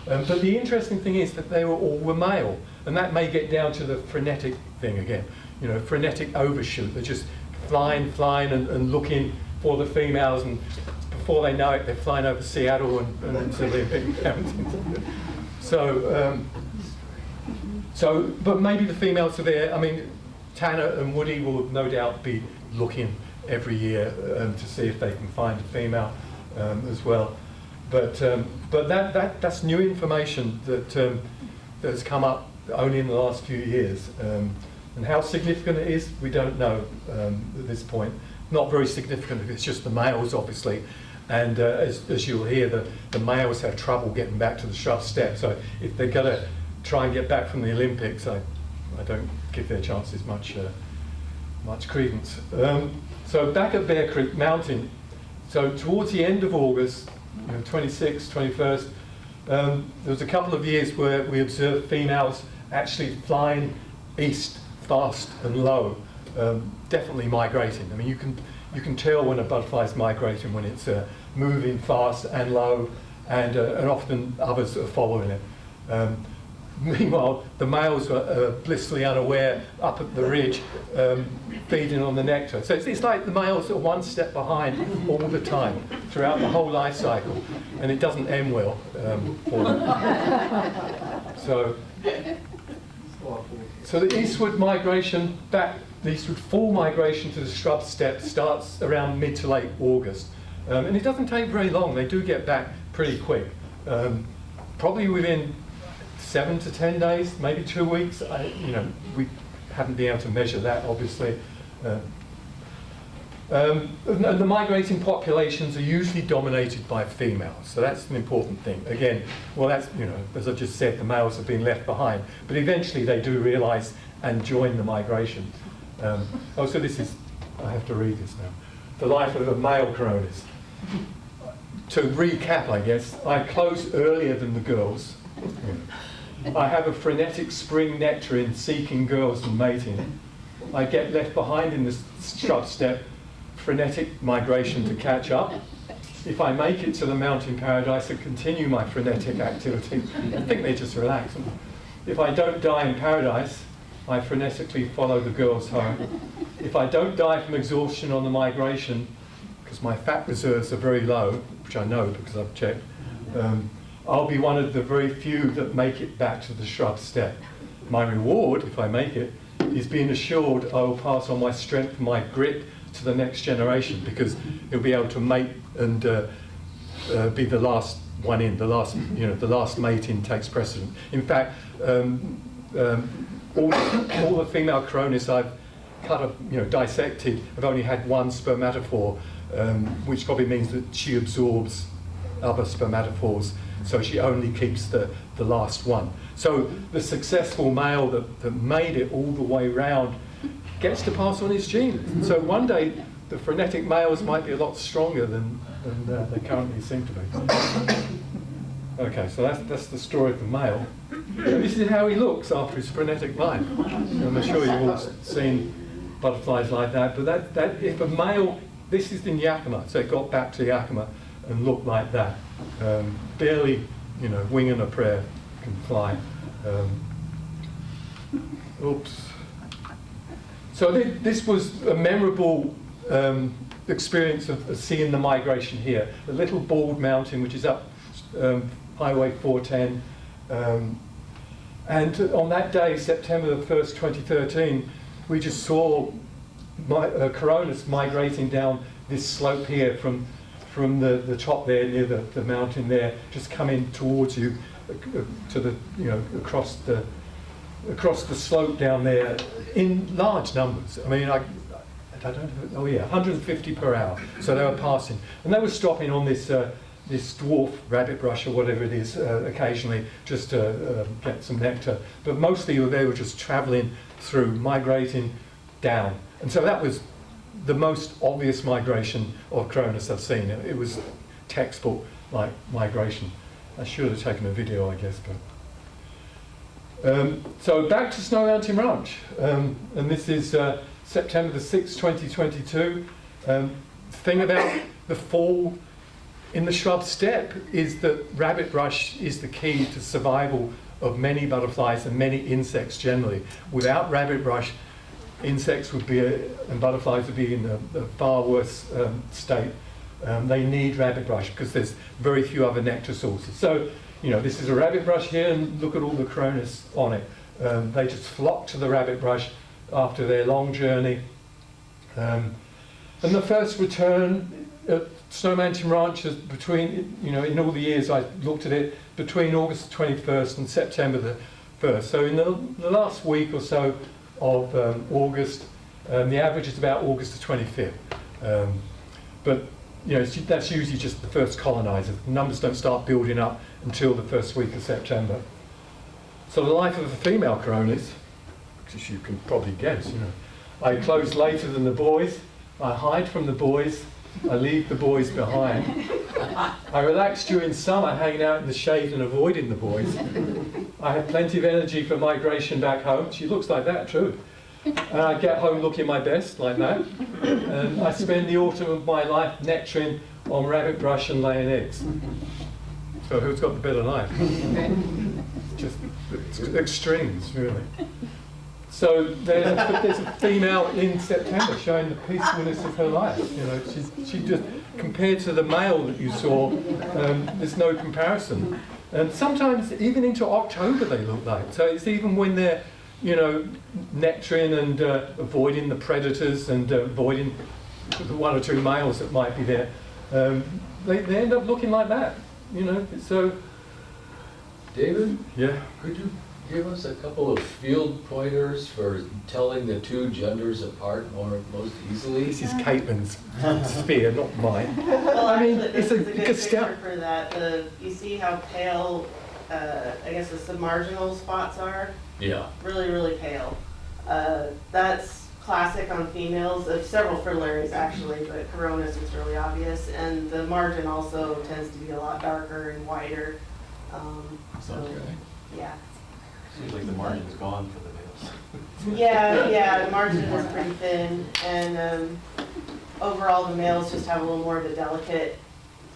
Speaker 2: But the interesting thing is that they all were male, and that may get down to the frenetic thing again. You know, frenetic overshoot. They're just flying and looking for the females, and before they know it, they're flying over Seattle and into the Olympic Mountains. But maybe the females are there. I mean, Tanner and Woody will no doubt be looking every year to see if they can find a female as well. But that's new information that's come up only in the last few years. And how significant it is, we don't know at this point. Not very significant if it's just the males, obviously. And as you'll hear, the males have trouble getting back to the shrub steppe. So if they're going to try and get back from the Olympics, I don't give their chances much credence. So back at Bear Creek Mountain, so towards the end of August, 26th, 21st, there was a couple of years where we observed females actually flying east fast and low, definitely migrating. I mean, you can tell when a butterfly is migrating when it's moving fast and low, and often others are following it. Meanwhile, the males were blissfully unaware up at the ridge, feeding on the nectar. So it's like the males are one step behind all the time, throughout the whole life cycle, and it doesn't end well for them. So the eastward migration the eastward fall migration to the shrub steppe starts around mid to late August. And it doesn't take very long. They do get back pretty quick. Probably within 7 to 10 days, maybe 2 weeks. We haven't been able to measure that, obviously. And the migrating populations are usually dominated by females, so that's an important thing. Again, well, that's, as I just said, the males have been left behind, but eventually they do realise and join the migration. So this is, I have to read this now. The life of a male Coronis. To recap, I guess, I close earlier than the girls. I have a frenetic spring nectarine seeking girls and mating. I get left behind in the shrub steppe, frenetic migration to catch up. If I make it to the mountain paradise and continue my frenetic activity, I think they just relax. If I don't die in paradise, I frenetically follow the girls home. If I don't die from exhaustion on the migration, because my fat reserves are very low, which I know because I've checked, I'll be one of the very few that make it back to the shrub steppe. My reward, if I make it, he's been assured I will pass on my strength and my grit to the next generation, because he'll be able to mate and be the last one in, the last mate in takes precedent. In fact, all the female Coronis I've dissected have only had one spermatophore, which probably means that she absorbs other spermatophores, so she only keeps the last one. So the successful male that made it all the way round gets to pass on his genes. So one day the frenetic males might be a lot stronger than they currently seem to be. Okay, so that's the story of the male. This is how he looks after his frenetic life. I'm sure you've all seen butterflies like that, but that if a male, this is in Yakima, so it got back to Yakima and looked like that. Barely, wing and a prayer can fly. Oops. So this was a memorable experience of seeing the migration here. The little bald mountain, which is up Highway 410. And on that day, September the 1st, 2013, we just saw Coronis migrating down this slope here from the top there, near the mountain there, just coming towards you to the, across the slope down there in large numbers. I mean, I don't know, 150 per hour. So they were passing. And they were stopping on this dwarf rabbit brush or whatever it is occasionally, just to get some nectar. But mostly they were just traveling through, migrating down. And so that was the most obvious migration of Coronis I've seen. It was textbook like migration. I should have taken a video, I guess. But so back to Snow Mountain Ranch, and this is September the 6th, 2022. The thing about the fall in the shrub steppe is that rabbit brush is the key to survival of many butterflies and many insects generally. Without rabbit brush, insects would be, and butterflies would be in a far worse state. They need rabbit brush because there's very few other nectar sources. So, this is a rabbit brush here, and look at all the Coronis on it. They just flock to the rabbit brush after their long journey. And the first return at Snow Mountain Ranch is between, in all the years I looked at it, between August 21st and September the 1st. So in the last week or so of August, the average is about August the 25th. But that's usually just the first colonizer. The numbers don't start building up until the first week of September. So the life of a female Coronis, as you can probably guess, I close later than the boys, I hide from the boys, I leave the boys behind. I relax during summer, hanging out in the shade and avoiding the boys. I have plenty of energy for migration back home. She looks like that, true. And I get home looking my best, like that. And I spend the autumn of my life nectaring on rabbit brush and laying eggs. So who's got the better life? Just extremes, really. So there's a female in September showing the peacefulness of her life. She just, compared to the male that you saw, there's no comparison. And sometimes even into October they look like. So it's even when they're, nectaring and avoiding the predators and avoiding the one or two males that might be there, they end up looking like that. So.
Speaker 5: David?
Speaker 2: Yeah.
Speaker 5: Could you give us a couple of field pointers for telling the two genders apart most easily?
Speaker 2: This is Caitlin's spear, not mine.
Speaker 6: Well,
Speaker 2: I mean,
Speaker 6: actually,
Speaker 2: it's
Speaker 6: this
Speaker 2: a
Speaker 6: is a good
Speaker 2: good
Speaker 6: picture
Speaker 2: step.
Speaker 6: for that. You see how pale, I guess the submarginal spots are?
Speaker 5: Yeah.
Speaker 6: Really, really pale. That's classic on females of several fritillaries actually, but Coronis is really obvious. And the margin also tends to be a lot darker and wider. So,
Speaker 5: Okay.
Speaker 6: yeah.
Speaker 7: Seems like the margin's gone for the males.
Speaker 6: Yeah, the margin is pretty thin, and overall the males just have a little more of a delicate,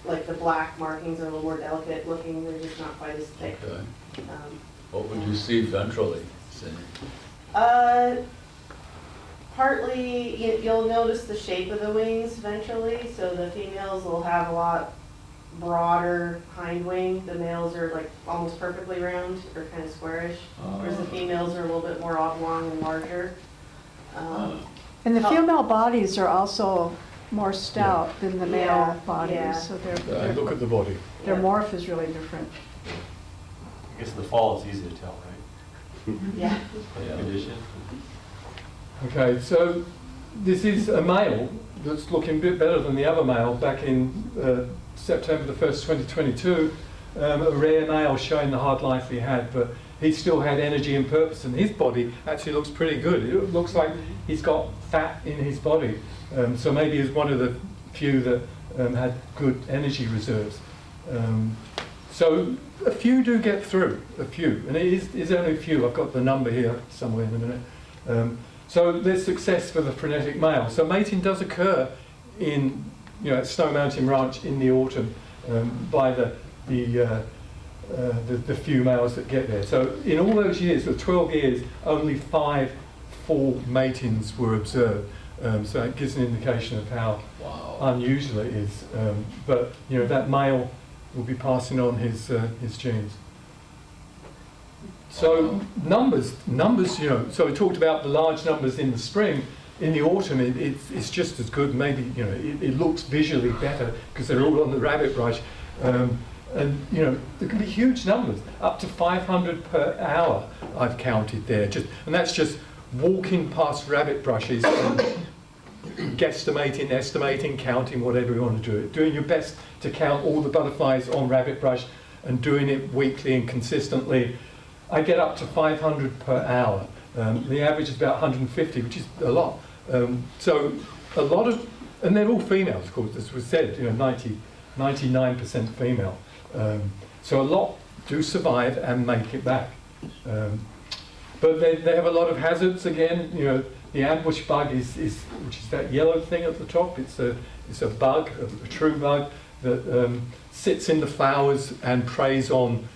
Speaker 6: like the black markings are a little more delicate looking, they're just not quite as thick.
Speaker 5: Okay. What would you see ventrally, say?
Speaker 6: Partly, you'll notice the shape of the wings ventrally, so the females will have a lot broader hind wing. The males are like almost perfectly round or kind of squarish, whereas the females are a little bit more oblong and larger.
Speaker 1: And the female bodies are also more stout than the male
Speaker 6: Yeah,
Speaker 1: bodies,
Speaker 6: yeah.
Speaker 1: so
Speaker 2: Look at the body.
Speaker 1: their
Speaker 6: Yeah.
Speaker 1: morph is really different.
Speaker 7: I guess in the fall it's easy to tell, right?
Speaker 6: Yeah.
Speaker 5: Yeah.
Speaker 7: Condition.
Speaker 2: Okay, so this is a male that's looking a bit better than the other male back in September the 1st, 2022. A rare male showing the hard life he had, but he still had energy and purpose, and his body actually looks pretty good. It looks like he's got fat in his body, so maybe he's one of the few that had good energy reserves. So a few do get through, a few, and it is only a few. I've got the number here somewhere in a minute. So there's success for the frenetic male. So mating does occur in, at Snow Mountain Ranch in the autumn by the few males that get there. So in all those years, for 12 years, only 5 full matings were observed. So it gives an indication of how
Speaker 5: Wow.
Speaker 2: unusual it is. But that male will be passing on his genes. So numbers. So we talked about the large numbers in the spring. In the autumn, it's just as good. Maybe it looks visually better because they're all on the rabbit brush. And there can be huge numbers, up to 500 per hour. I've counted there, and that's just walking past rabbit brushes, and guesstimating, estimating, counting, whatever you want to do. Doing your best to count all the butterflies on rabbit brush, and doing it weekly and consistently. I get up to 500 per hour. The average is about 150, which is a lot. So a lot of, and they're all females, of course, as was said. 99% female. So a lot do survive and make it back. But they have a lot of hazards again. The ambush bug is which is that yellow thing at the top. It's a bug, a true bug that sits in the flowers and preys on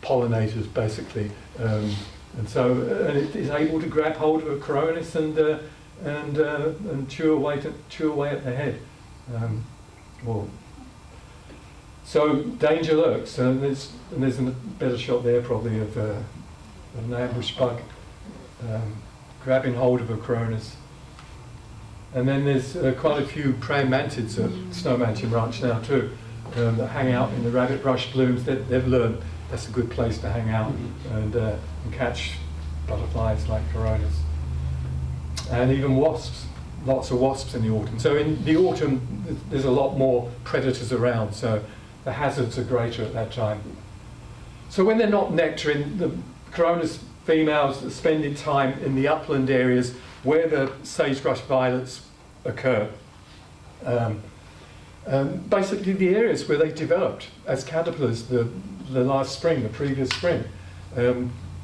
Speaker 2: pollinators, basically. And it is able to grab hold of a Coronis and chew away at the head. So danger lurks, and there's a better shot there probably of an ambush bug grabbing hold of a Coronis. And then there's quite a few praying mantids at Snow Mountain Ranch now too, that hang out in the rabbit brush blooms. They've learned that's a good place to hang out and catch butterflies like Coronis. And even wasps, lots of wasps in the autumn. So in the autumn, there's a lot more predators around, so the hazards are greater at that time. So when they're not nectaring, the Coronis females are spending time in the upland areas where the sagebrush violets occur. Basically the areas where they developed as caterpillars the last spring, the previous spring.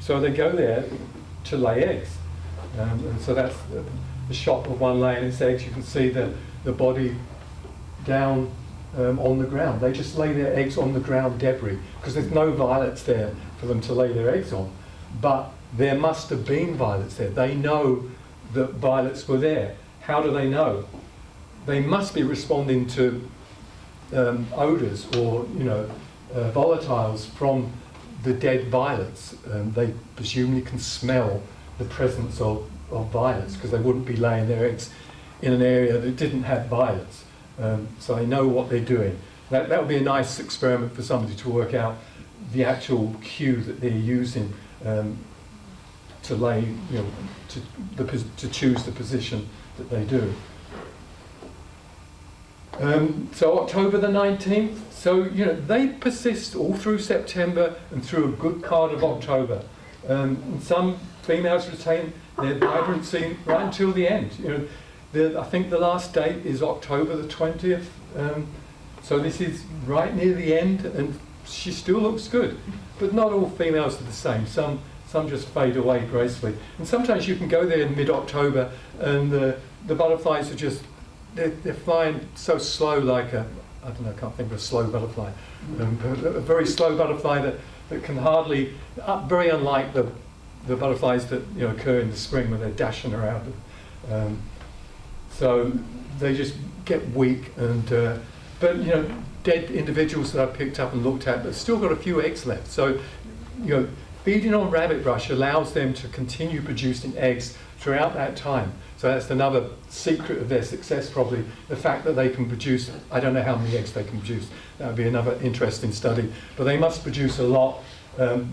Speaker 2: So they go there to lay eggs. And so that's the shot of one laying its eggs. You can see the body down on the ground. They just lay their eggs on the ground debris because there's no violets there for them to lay their eggs on. But there must have been violets there. They know that violets were there. How do they know? They must be responding to odours or volatiles from the dead violets. They presumably can smell the presence of violets because they wouldn't be laying their eggs in an area that didn't have violets. So they know what they're doing. That would be a nice experiment for somebody to work out the actual cue that they're using to lay, to choose the position that they do. So October the 19th, so they persist all through September and through a good part of October. And some females retain their vibrancy right until the end. I think the last date is October the 20th. So this is right near the end, and she still looks good. But not all females are the same. Some just fade away gracefully. And sometimes you can go there in mid-October, and the butterflies are just they're flying so slow, like I can't think of a slow butterfly. A very slow butterfly that can hardly, very unlike the butterflies that occur in the spring when they're dashing around. So they just get weak, and but dead individuals that I've picked up and looked at, but still got a few eggs left. So, feeding on rabbit brush allows them to continue producing eggs throughout that time. So that's another secret of their success, probably, the fact that they can produce, I don't know how many eggs they can produce. That would be another interesting study. But they must produce a lot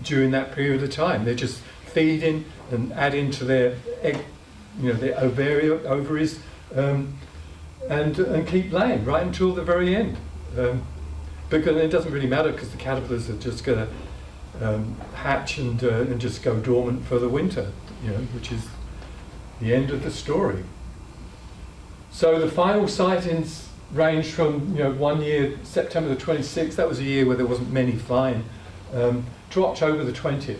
Speaker 2: during that period of time. They're just feeding and adding to their egg, their ovaries, and keep laying right until the very end. Because it doesn't really matter, because the caterpillars are just going to hatch and just go dormant for the winter, which is the end of the story. So the final sightings ranged from 1 year, September the 26th, that was a year where there wasn't many flying, to October the 20th.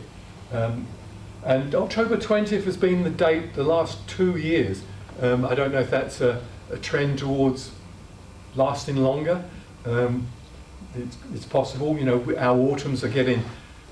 Speaker 2: And October 20th has been the date the last 2 years. I don't know if that's a trend towards lasting longer. It's possible. Our autumns are getting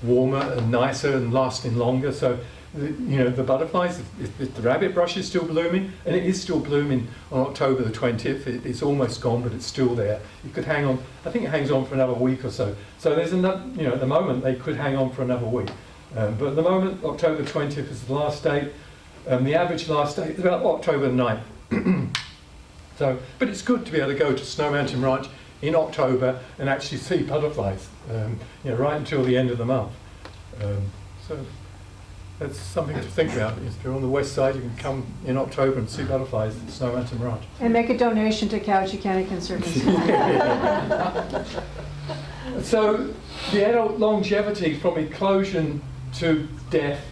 Speaker 2: warmer and nicer and lasting longer. So, the butterflies, if the rabbit brush is still blooming, and it is still blooming on October the 20th. It's almost gone, but it's still there. It could hang on. I think it hangs on for another week or so. So there's another. At the moment they could hang on for another week. But at the moment, October 20th is the last date. The average last date is about October 9th. So, but it's good to be able to go to Snow Mountain Ranch in October and actually see butterflies, right until the end of the month. So that's something to think about. If you're on the west side, you can come in October and see butterflies at Snow Mountain Ranch.
Speaker 1: And make a donation to Cowiche Canyon Conservancy.
Speaker 2: So the adult longevity from eclosion to death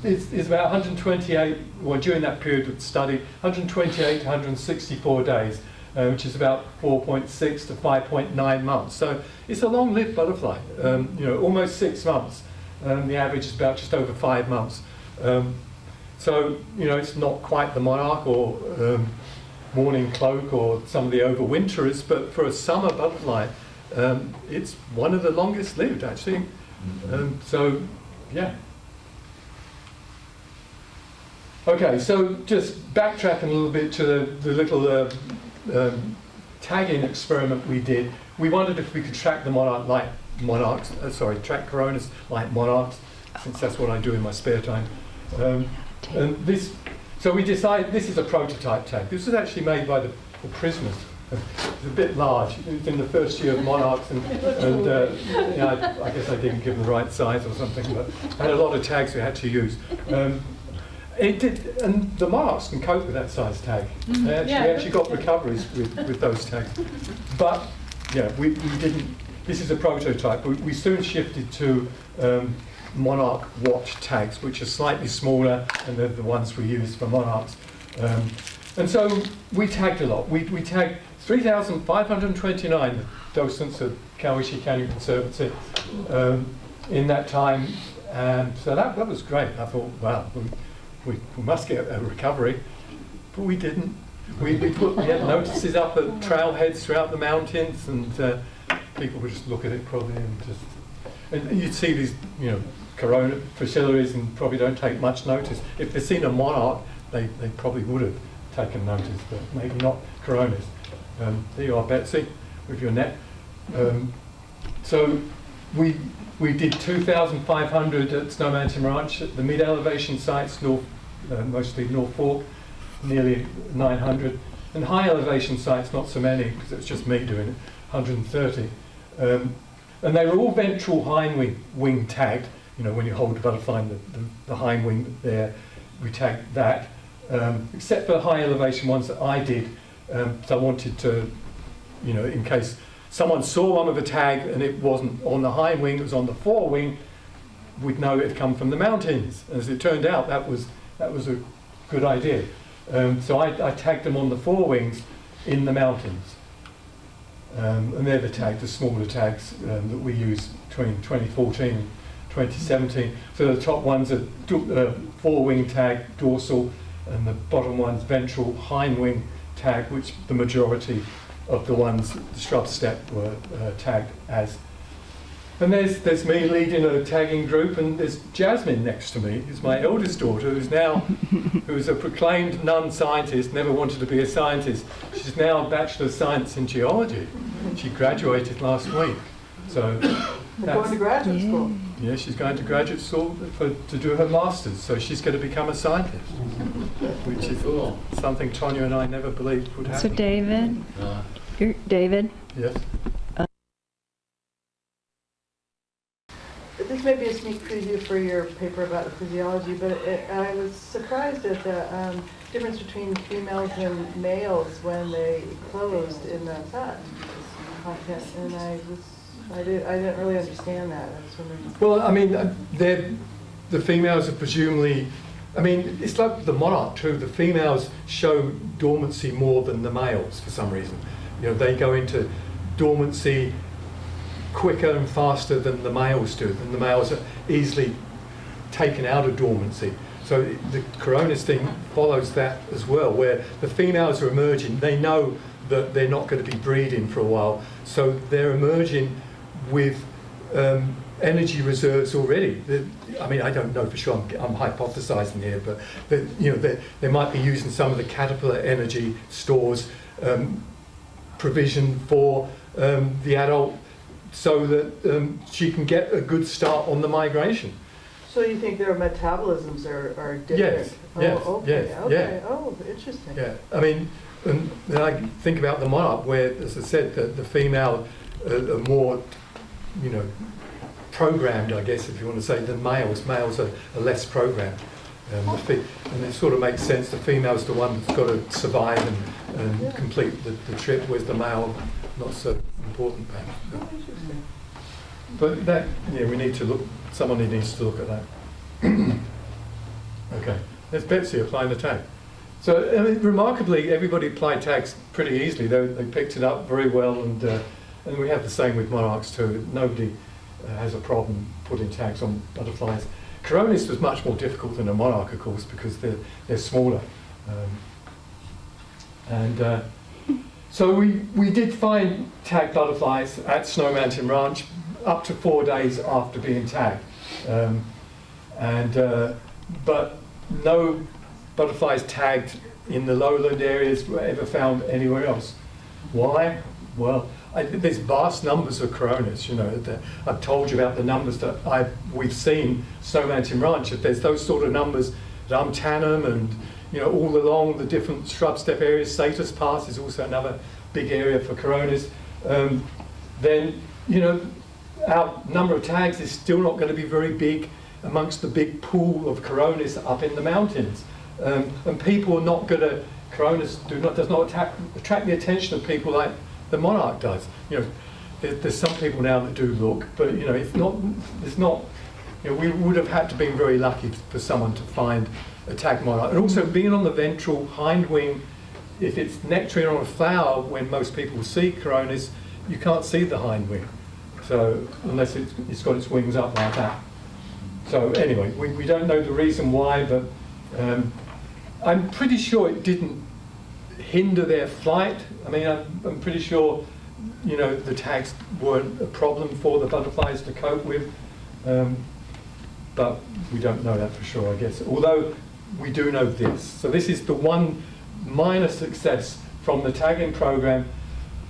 Speaker 2: is about 128, well, during that period of study, 128 to 164 days, which is about 4.6 to 5.9 months. So it's a long-lived butterfly, almost 6 months. The average is about just over 5 months. So, it's not quite the monarch or mourning cloak or some of the overwinterers, but for a summer butterfly, it's one of the longest lived, actually. So, yeah. Okay, so just backtracking a little bit to the little tagging experiment we did. We wondered if we could track the track Coronis like monarchs, since that's what I do in my spare time. So we decided this is a prototype tag. This was actually made by the prisoners. It's a bit large. It was in the first year of monarchs, and I guess I didn't give them the right size or something, but I had a lot of tags we had to use. And the monarchs can cope with that size tag. We actually got recoveries with those tags. But we didn't. This is a prototype. We soon shifted to monarch watch tags, which are slightly smaller, and they're the ones we use for monarchs. And so we tagged a lot. We tagged 3,529 docents at Cowiche Canyon Conservancy in that time, and so that was great. I thought, wow, we must get a recovery, but we didn't. We had notices up at trailheads throughout the mountains, and people would just look at it probably and you'd see these, Coronis Fritillaries and probably don't take much notice. If they'd seen a monarch, they probably would have taken notice, but maybe not Coronis. There you are, Betsy, with your net. So we did 2,500 at Snow Mountain Ranch at the mid-elevation sites, mostly North Fork, nearly 900, and high elevation sites, not so many, because it's just me doing it, 130. And they were all ventral hind wing tagged. When you hold the butterfly in the hind wing there, we tagged that. Except for the high elevation ones that I did, so I wanted to, in case someone saw one with a tag and it wasn't on the hind wing, it was on the forewing, we'd know it had come from the mountains. As it turned out, that was a good idea. So I tagged them on the forewings in the mountains. And they're the smaller tags that we used between 2014 and 2017. So the top ones are forewing tag, dorsal, and the bottom one's ventral hind wing tag, which the majority of the ones, the shrub steppe, were tagged as. And there's me leading a tagging group, and there's Jasmine next to me, who's my eldest daughter, who's a proclaimed non-scientist, never wanted to be a scientist. She's now a Bachelor of Science in Geology. She graduated last week. So
Speaker 3: They're going to graduate school.
Speaker 2: yeah, she's going to graduate school to do her master's, so she's going to become a scientist, which is
Speaker 5: Cool.
Speaker 2: something Tonya and I never believed would happen.
Speaker 8: So David,
Speaker 5: Uh,
Speaker 8: David,
Speaker 2: Yes.
Speaker 3: This may be a sneak preview for your paper about the physiology, but I was surprised at the difference between females and males when they closed in the fat content, and I didn't really understand that. I was wondering.
Speaker 2: Well, I mean, the females are presumably, I mean, it's like the monarch too. The females show dormancy more than the males for some reason. You know, they go into dormancy quicker and faster than the males do, and the males are easily taken out of dormancy. So the Coronis thing follows that as well, where the females are emerging. They know that they're not going to be breeding for a while, so they're emerging with energy reserves already. I mean, I don't know for sure. I'm hypothesizing here, but you know, they might be using some of the caterpillar energy stores provision for the adult, so that she can get a good start on the migration.
Speaker 3: So you think their metabolisms are different?
Speaker 2: Yes, yes,
Speaker 3: oh, okay,
Speaker 2: yes,
Speaker 3: okay.
Speaker 2: yeah.
Speaker 3: Oh, interesting.
Speaker 2: Yeah, I mean, and I think about the monarch, where, as I said, the female are more, you know, programmed, I guess, if you want to say, than males. Males are less programmed. And it sort of makes sense. The female's the one that's got to survive and complete the trip, whereas the male, not so important perhaps.
Speaker 3: Oh, interesting.
Speaker 2: But that, yeah, we need to look, somebody needs to look at that. Okay, there's Betsy applying the tag. So, I mean, remarkably, everybody applied tags pretty easily. They picked it up very well, and we have the same with monarchs too. Nobody has a problem putting tags on butterflies. Coronis was much more difficult than a monarch, of course, because they're smaller. So we did find tagged butterflies at Snow Mountain Ranch up to 4 days after being tagged. But no butterflies tagged in the lowland areas were ever found anywhere else. Why? Well, there's vast numbers of Coronis. You know, I've told you about the numbers that we've seen Snow Mountain Ranch. If there's those sort of numbers at Tannum and, you know, all along the different shrub steppe areas, Satus Pass is also another big area for Coronis. Then, you know, our number of tags is still not going to be very big amongst the big pool of Coronis up in the mountains. And people are not going to, Coronis does not attract the attention of people like the monarch does. You know, there's some people now that do look, but you know, it's not, you know, we would have had to be very lucky for someone to find a tagged monarch. And also being on the ventral hind wing, if it's nectarine on a flower, when most people see Coronis, you can't see the hind wing. So, unless it's got its wings up like that. So anyway, we don't know the reason why, but I'm pretty sure it didn't hinder their flight. I mean, I'm pretty sure, you know, the tags weren't a problem for the butterflies to cope with, but we don't know that for sure, I guess. Although we do know this. So this is the one minor success from the tagging program.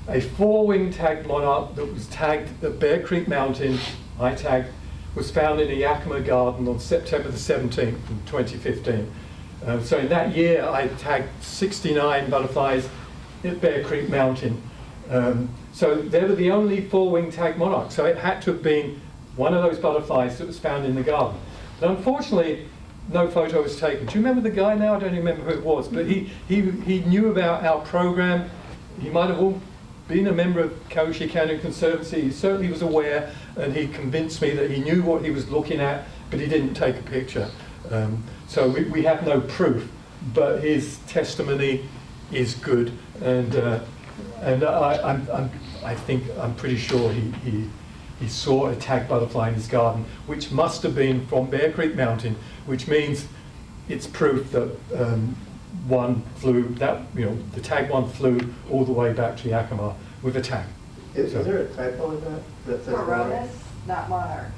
Speaker 2: A 4-winged tagged monarch that was tagged at Bear Creek Mountain, I tagged, was found in a Yakima garden on September the 17th in 2015. So in that year, I tagged 69 butterflies at Bear Creek Mountain. So they were the only 4-winged tagged monarchs. So it had to have been one of those butterflies that was found in the garden. But unfortunately, no photo was taken. Do you remember the guy now? I don't remember who it was, but he knew about our program. He might have all been a member of Cowiche Canyon Conservancy. He certainly was aware, and he convinced me that he knew what he was looking at, but he didn't take a picture. So we have no proof, but his testimony is good, and I'm pretty sure he saw a tagged butterfly in his garden, which must have been from Bear Creek Mountain, which means it's proof that the tagged one flew all the way back to Yakima with a tag.
Speaker 9: Is there a typo in that? That says
Speaker 4: Coronis?
Speaker 3: not monarch.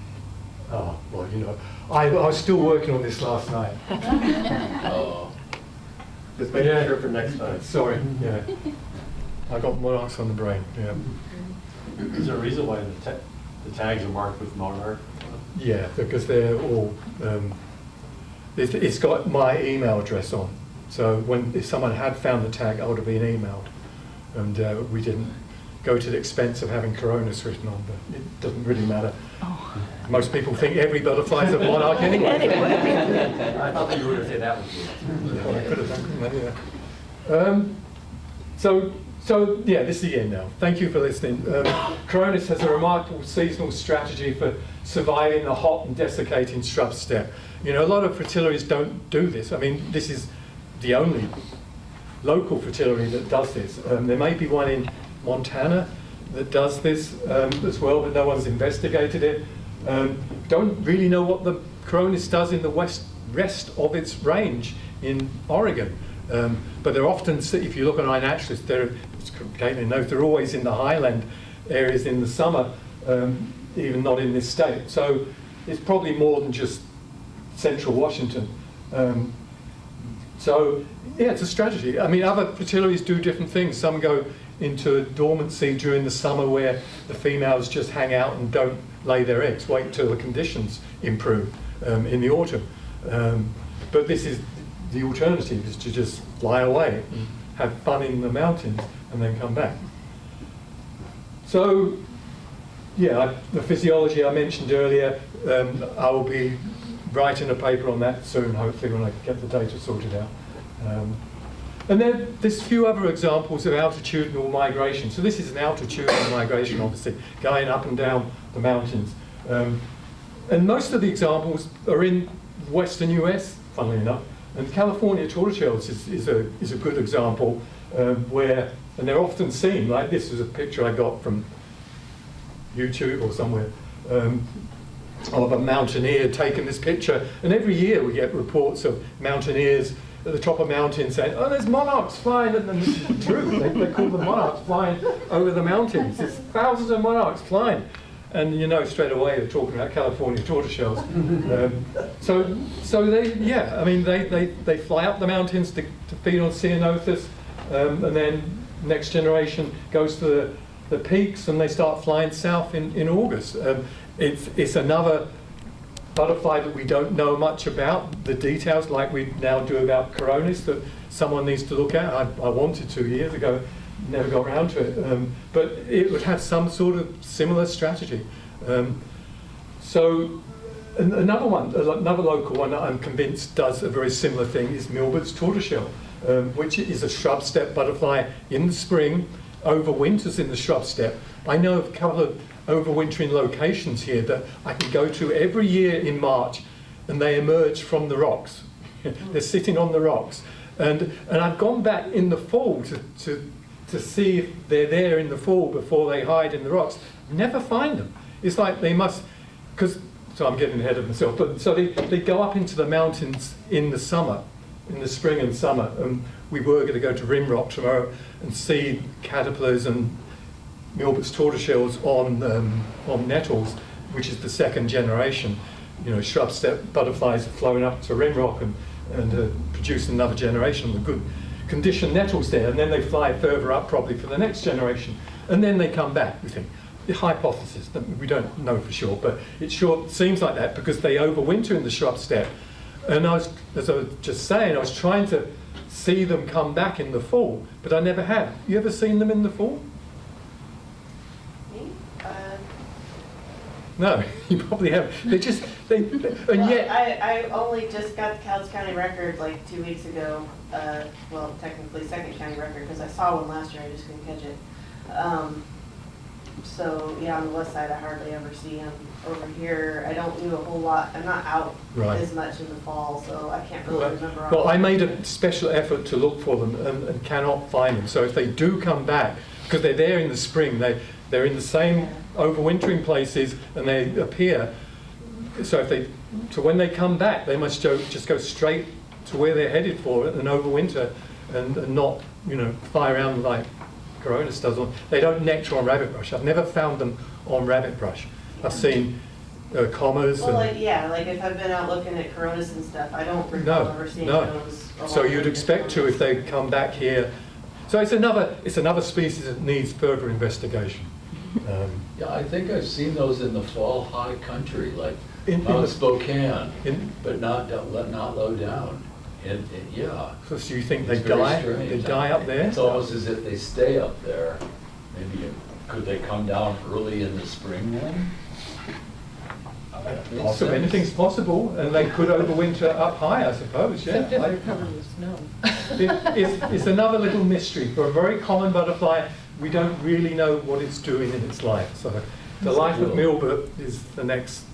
Speaker 2: Oh, well, you know, I was still working on this last night.
Speaker 5: Oh,
Speaker 7: Just make sure for next time.
Speaker 2: Sorry, yeah. I got monarchs on the brain, yeah.
Speaker 7: Is there a reason why the tags are marked with monarch?
Speaker 2: Yeah, because they're all, it's got my email address on. So if someone had found the tag, I would have been emailed. And we didn't go to the expense of having Coronis written on, but it doesn't really matter. Most people think every butterfly is a monarch anyway.
Speaker 7: I thought that you were going to say that was you.
Speaker 2: Yeah, I could have done that, yeah. So yeah, this is the end now. Thank you for listening. Coronis has a remarkable seasonal strategy for surviving the hot and desiccating shrub steppe. You know, a lot of fritillaries don't do this. I mean, this is the only local fritillary that does this. There may be one in Montana that does this as well, but no one's investigated it. Don't really know what the Coronis does in the rest of its range in Oregon. But they're often, if you look at iNaturalist, they're always in the highland areas in the summer, even not in this state. So it's probably more than just central Washington. So yeah, it's a strategy. I mean, other fritillaries do different things. Some go into dormancy during the summer where the females just hang out and don't lay their eggs, wait till the conditions improve in the autumn. But this is the alternative, is to just fly away and have fun in the mountains and then come back. So yeah, the physiology I mentioned earlier, I will be writing a paper on that soon, hopefully, when I get the data sorted out. And then there's a few other examples of altitudinal migration. So this is an altitudinal migration, obviously, going up and down the mountains. And most of the examples are in the western US, funnily enough. And California tortoiseshells is a good example where, and they're often seen, like this is a picture I got from YouTube or somewhere, of a mountaineer taking this picture. And every year we get reports of mountaineers at the top of mountains saying, oh, there's monarchs flying, and this is true, they call them monarchs flying over the mountains. There's thousands of monarchs flying. And you know straight away they're talking about California tortoiseshells. So they, yeah, I mean, they fly up the mountains to feed on ceanothus, and then next generation goes to the peaks and they start flying south in August. It's another butterfly that we don't know much about, the details like we now do about Coronis, that someone needs to look at. I wanted 2 years ago, never got around to it, but it would have some sort of similar strategy. So another local one that I'm convinced does a very similar thing is Milbert's tortoiseshell, which is a shrub steppe butterfly in the spring, overwinters in the shrub steppe. I know of a couple of overwintering locations here that I can go to every year in March, and they emerge from the rocks. They're sitting on the rocks. And I've gone back in the fall to see if they're there in the fall before they hide in the rocks. Never find them. It's like they must, so I'm getting ahead of myself, but so they go up into the mountains in the summer, in the spring and summer. And we were going to go to Rimrock tomorrow and see caterpillars and Milbert's tortoiseshells on nettles, which is the second generation. You know, shrub steppe butterflies are flowing up to Rimrock and producing another generation of the good conditioned nettles there, and then they fly further up probably for the next generation, and then they come back, we think. The hypothesis, we don't know for sure, but it sure seems like that because they overwinter in the shrub steppe. And as I was just saying, I was trying to see them come back in the fall, but I never have. You ever seen them in the fall?
Speaker 6: Me?
Speaker 2: No, you probably haven't. And yet...
Speaker 6: I only just got the Cowles County record like 2 weeks ago. Well, technically second county record because I saw one last year, I just couldn't catch it. So yeah, on the west side I hardly ever see them. Over here I don't do a whole lot. I'm not out as much in the fall, so I can't really remember.
Speaker 2: Well, I made a special effort to look for them and cannot find them. So if they do come back, because they're there in the spring, they're in the same overwintering places and they appear. So when they come back, they must just go straight to where they're headed for and overwinter and not, fly around like Coronis does. They don't nectar on rabbit brush. I've never found them on rabbit brush. I've seen commas.
Speaker 6: Well,
Speaker 2: and,
Speaker 6: like if I've been out looking at Coronis and stuff, I don't recall ever seeing those.
Speaker 2: So you'd expect to if they come back here. So it's another species that needs further investigation.
Speaker 5: Yeah, I think I've seen those in the fall high country, like
Speaker 2: In
Speaker 5: Mount
Speaker 2: the-
Speaker 5: Spokane,
Speaker 2: in-
Speaker 5: but not low down. Yeah.
Speaker 2: So do you think they
Speaker 5: It's very
Speaker 2: die?
Speaker 5: strange.
Speaker 2: They die up there?
Speaker 5: It's almost as if they stay up there. Maybe, could they come down early in the spring then? Makes
Speaker 2: Possible.
Speaker 5: sense.
Speaker 2: Anything's possible, and they could overwinter up high, I suppose. Yeah.
Speaker 4: Except if they're covered with snow.
Speaker 2: It's another little mystery. For a very common butterfly, we don't really know what it's doing in its life. So the life of Milbert is the next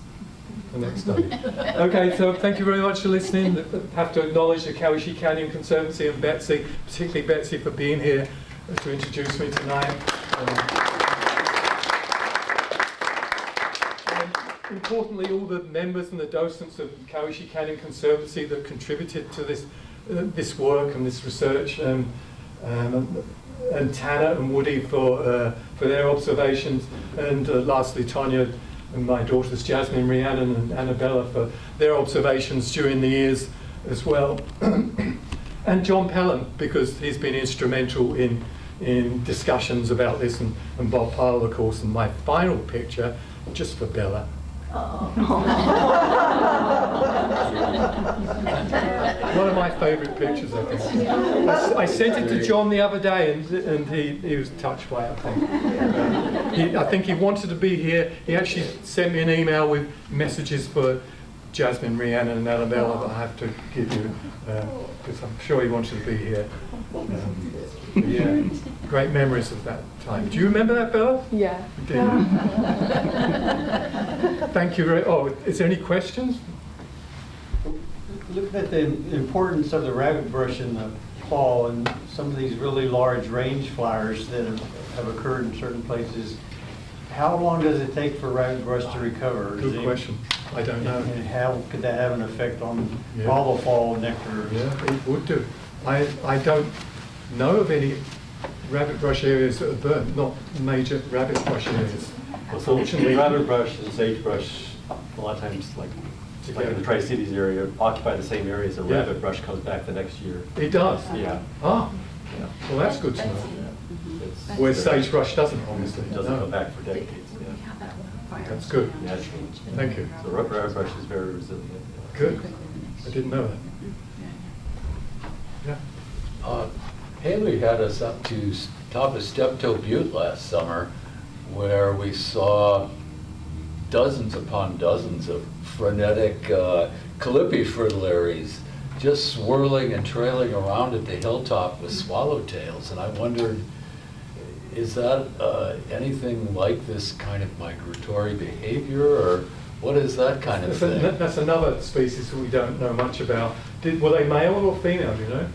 Speaker 2: study. Okay, so thank you very much for listening. I have to acknowledge the Cowiche Canyon Conservancy and Betsy, particularly Betsy, for being here to introduce me tonight. And importantly, all the members and the docents of Cowiche Canyon Conservancy that contributed to this work and this research, and Tanner and Woody for their observations, and lastly Tonya and my daughters Jasmine, Rhiannon and Annabella for their observations during the years as well. And John Pelham, because he's been instrumental in discussions about this, and Bob Pyle, of course. And my final picture, just for Bella. One of my favourite pictures, I think. I sent it to John the other day, and he was touched by it, I think he wanted to be here. He actually sent me an email with messages for Jasmine, Rhiannon and Annabella that I have to give you, because I'm sure he wanted to be here. Yeah, great memories of that time. Do you remember that, Bella?
Speaker 4: Yeah.
Speaker 2: You did. Thank you very. Oh, is there any questions?
Speaker 8: Looking at the importance of the rabbit brush in the fall and some of these really large range flyers that have occurred in certain places, how long does it take for rabbit brush to recover?
Speaker 2: Good question. I don't know.
Speaker 8: And how could that have an effect on
Speaker 2: Yeah.
Speaker 8: all the fall nectar?
Speaker 2: Yeah, it would do. I don't know of any rabbit brush areas that are burnt, not major rabbit brush areas. Unfortunately,
Speaker 7: Rabbit brush and sagebrush, a lot of times, like in the Tri-Cities area, occupy the same areas, and
Speaker 2: Yeah.
Speaker 7: rabbit brush comes back the next year.
Speaker 2: it does.
Speaker 7: Yeah.
Speaker 2: Ah,
Speaker 7: Yeah.
Speaker 2: well, that's good to know.
Speaker 7: It's-
Speaker 2: Whereas sagebrush doesn't, obviously.
Speaker 7: It doesn't
Speaker 2: No.
Speaker 7: come back for decades.
Speaker 2: That's good.
Speaker 7: Yeah.
Speaker 2: Thank you.
Speaker 7: So rabbit brush is very resilient.
Speaker 2: Good. I didn't know that. Yeah.
Speaker 5: Haley had us up to top of Steptoe Butte last summer, where we saw dozens upon dozens of frenetic Cowiche Fritillaries just swirling and trailing around at the hilltop with swallowtails. And I wondered, is that anything like this kind of migratory behavior, or what is that kind of thing?
Speaker 2: That's another species that we don't know much about. Were they male or female, do you know?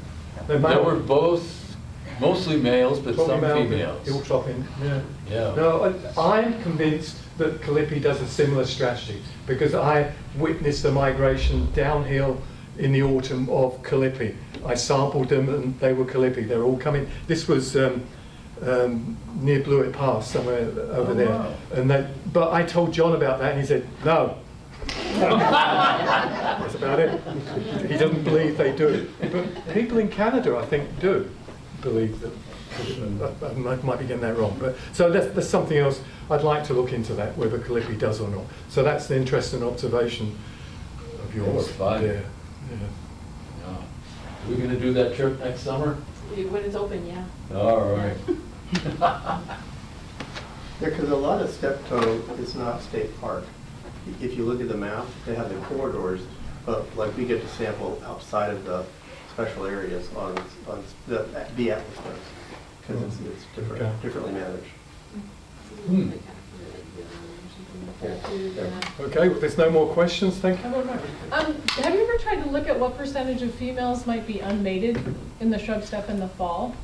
Speaker 2: They're
Speaker 5: There
Speaker 2: male.
Speaker 5: were both, mostly males, but some females.
Speaker 2: Ill-chopping, yeah.
Speaker 5: Yeah.
Speaker 2: No, I'm convinced that Cowiche does a similar strategy, because I witnessed a migration downhill in the autumn of Cowiche. I sampled them and they were Cowiche. They were all coming. This was near Blewett Pass, somewhere over there.
Speaker 5: Wow.
Speaker 2: And but I told John about that, and he said, no. That's about it. He doesn't believe they do. But people in Canada, I think, do believe that. I might be getting that wrong. But so that's something else. I'd like to look into that, whether Cowiche does or not. So that's the interesting observation of yours.
Speaker 5: That's fine.
Speaker 2: there. Yeah.
Speaker 5: Yeah. Are we gonna do that trip next summer?
Speaker 4: When it's open, yeah.
Speaker 5: All right.
Speaker 9: Yeah, because a lot of Steptoe is not state park. If you look at the map, they have the corridors, but like we get to sample outside of the special areas on the Atlas Coast, because it's different,
Speaker 2: Okay.
Speaker 9: differently managed.
Speaker 5: Hmm.
Speaker 2: Okay, well, there's no more questions. Thank you very much.
Speaker 10: Have you ever tried to look at what percentage of females might be unmated in the shrub steppe in the fall?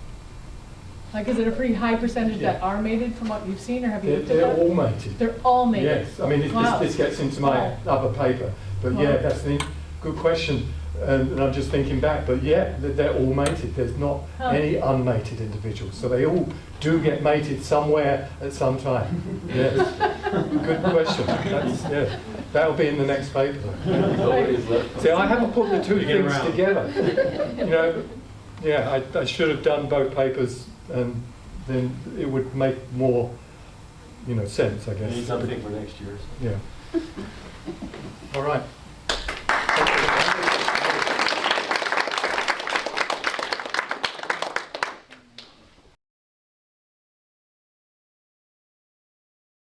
Speaker 10: Like, is it a pretty high percentage that
Speaker 2: Yeah.
Speaker 10: are mated from what you've seen, or have you looked at
Speaker 2: They're
Speaker 10: that?
Speaker 2: all mated.
Speaker 10: They're all mated?
Speaker 2: Yes, I mean,
Speaker 10: Wow.
Speaker 2: this gets into my other paper, but
Speaker 10: Wow.
Speaker 2: yeah, that's the good question. And I'm just thinking back, but yeah, they're all mated. There's not
Speaker 10: Huh.
Speaker 2: any unmated individuals. So they all do get mated somewhere at some time. Yes. Good question. Yeah. That'll be in the next paper.
Speaker 5: Nobody's left.
Speaker 2: See, I haven't put the two
Speaker 8: You get
Speaker 2: things
Speaker 8: around.
Speaker 2: together. You know, yeah, I should have done both papers, and then it would make more, sense, I
Speaker 7: We
Speaker 2: guess.
Speaker 7: need something for next year. So.
Speaker 2: Yeah. All right.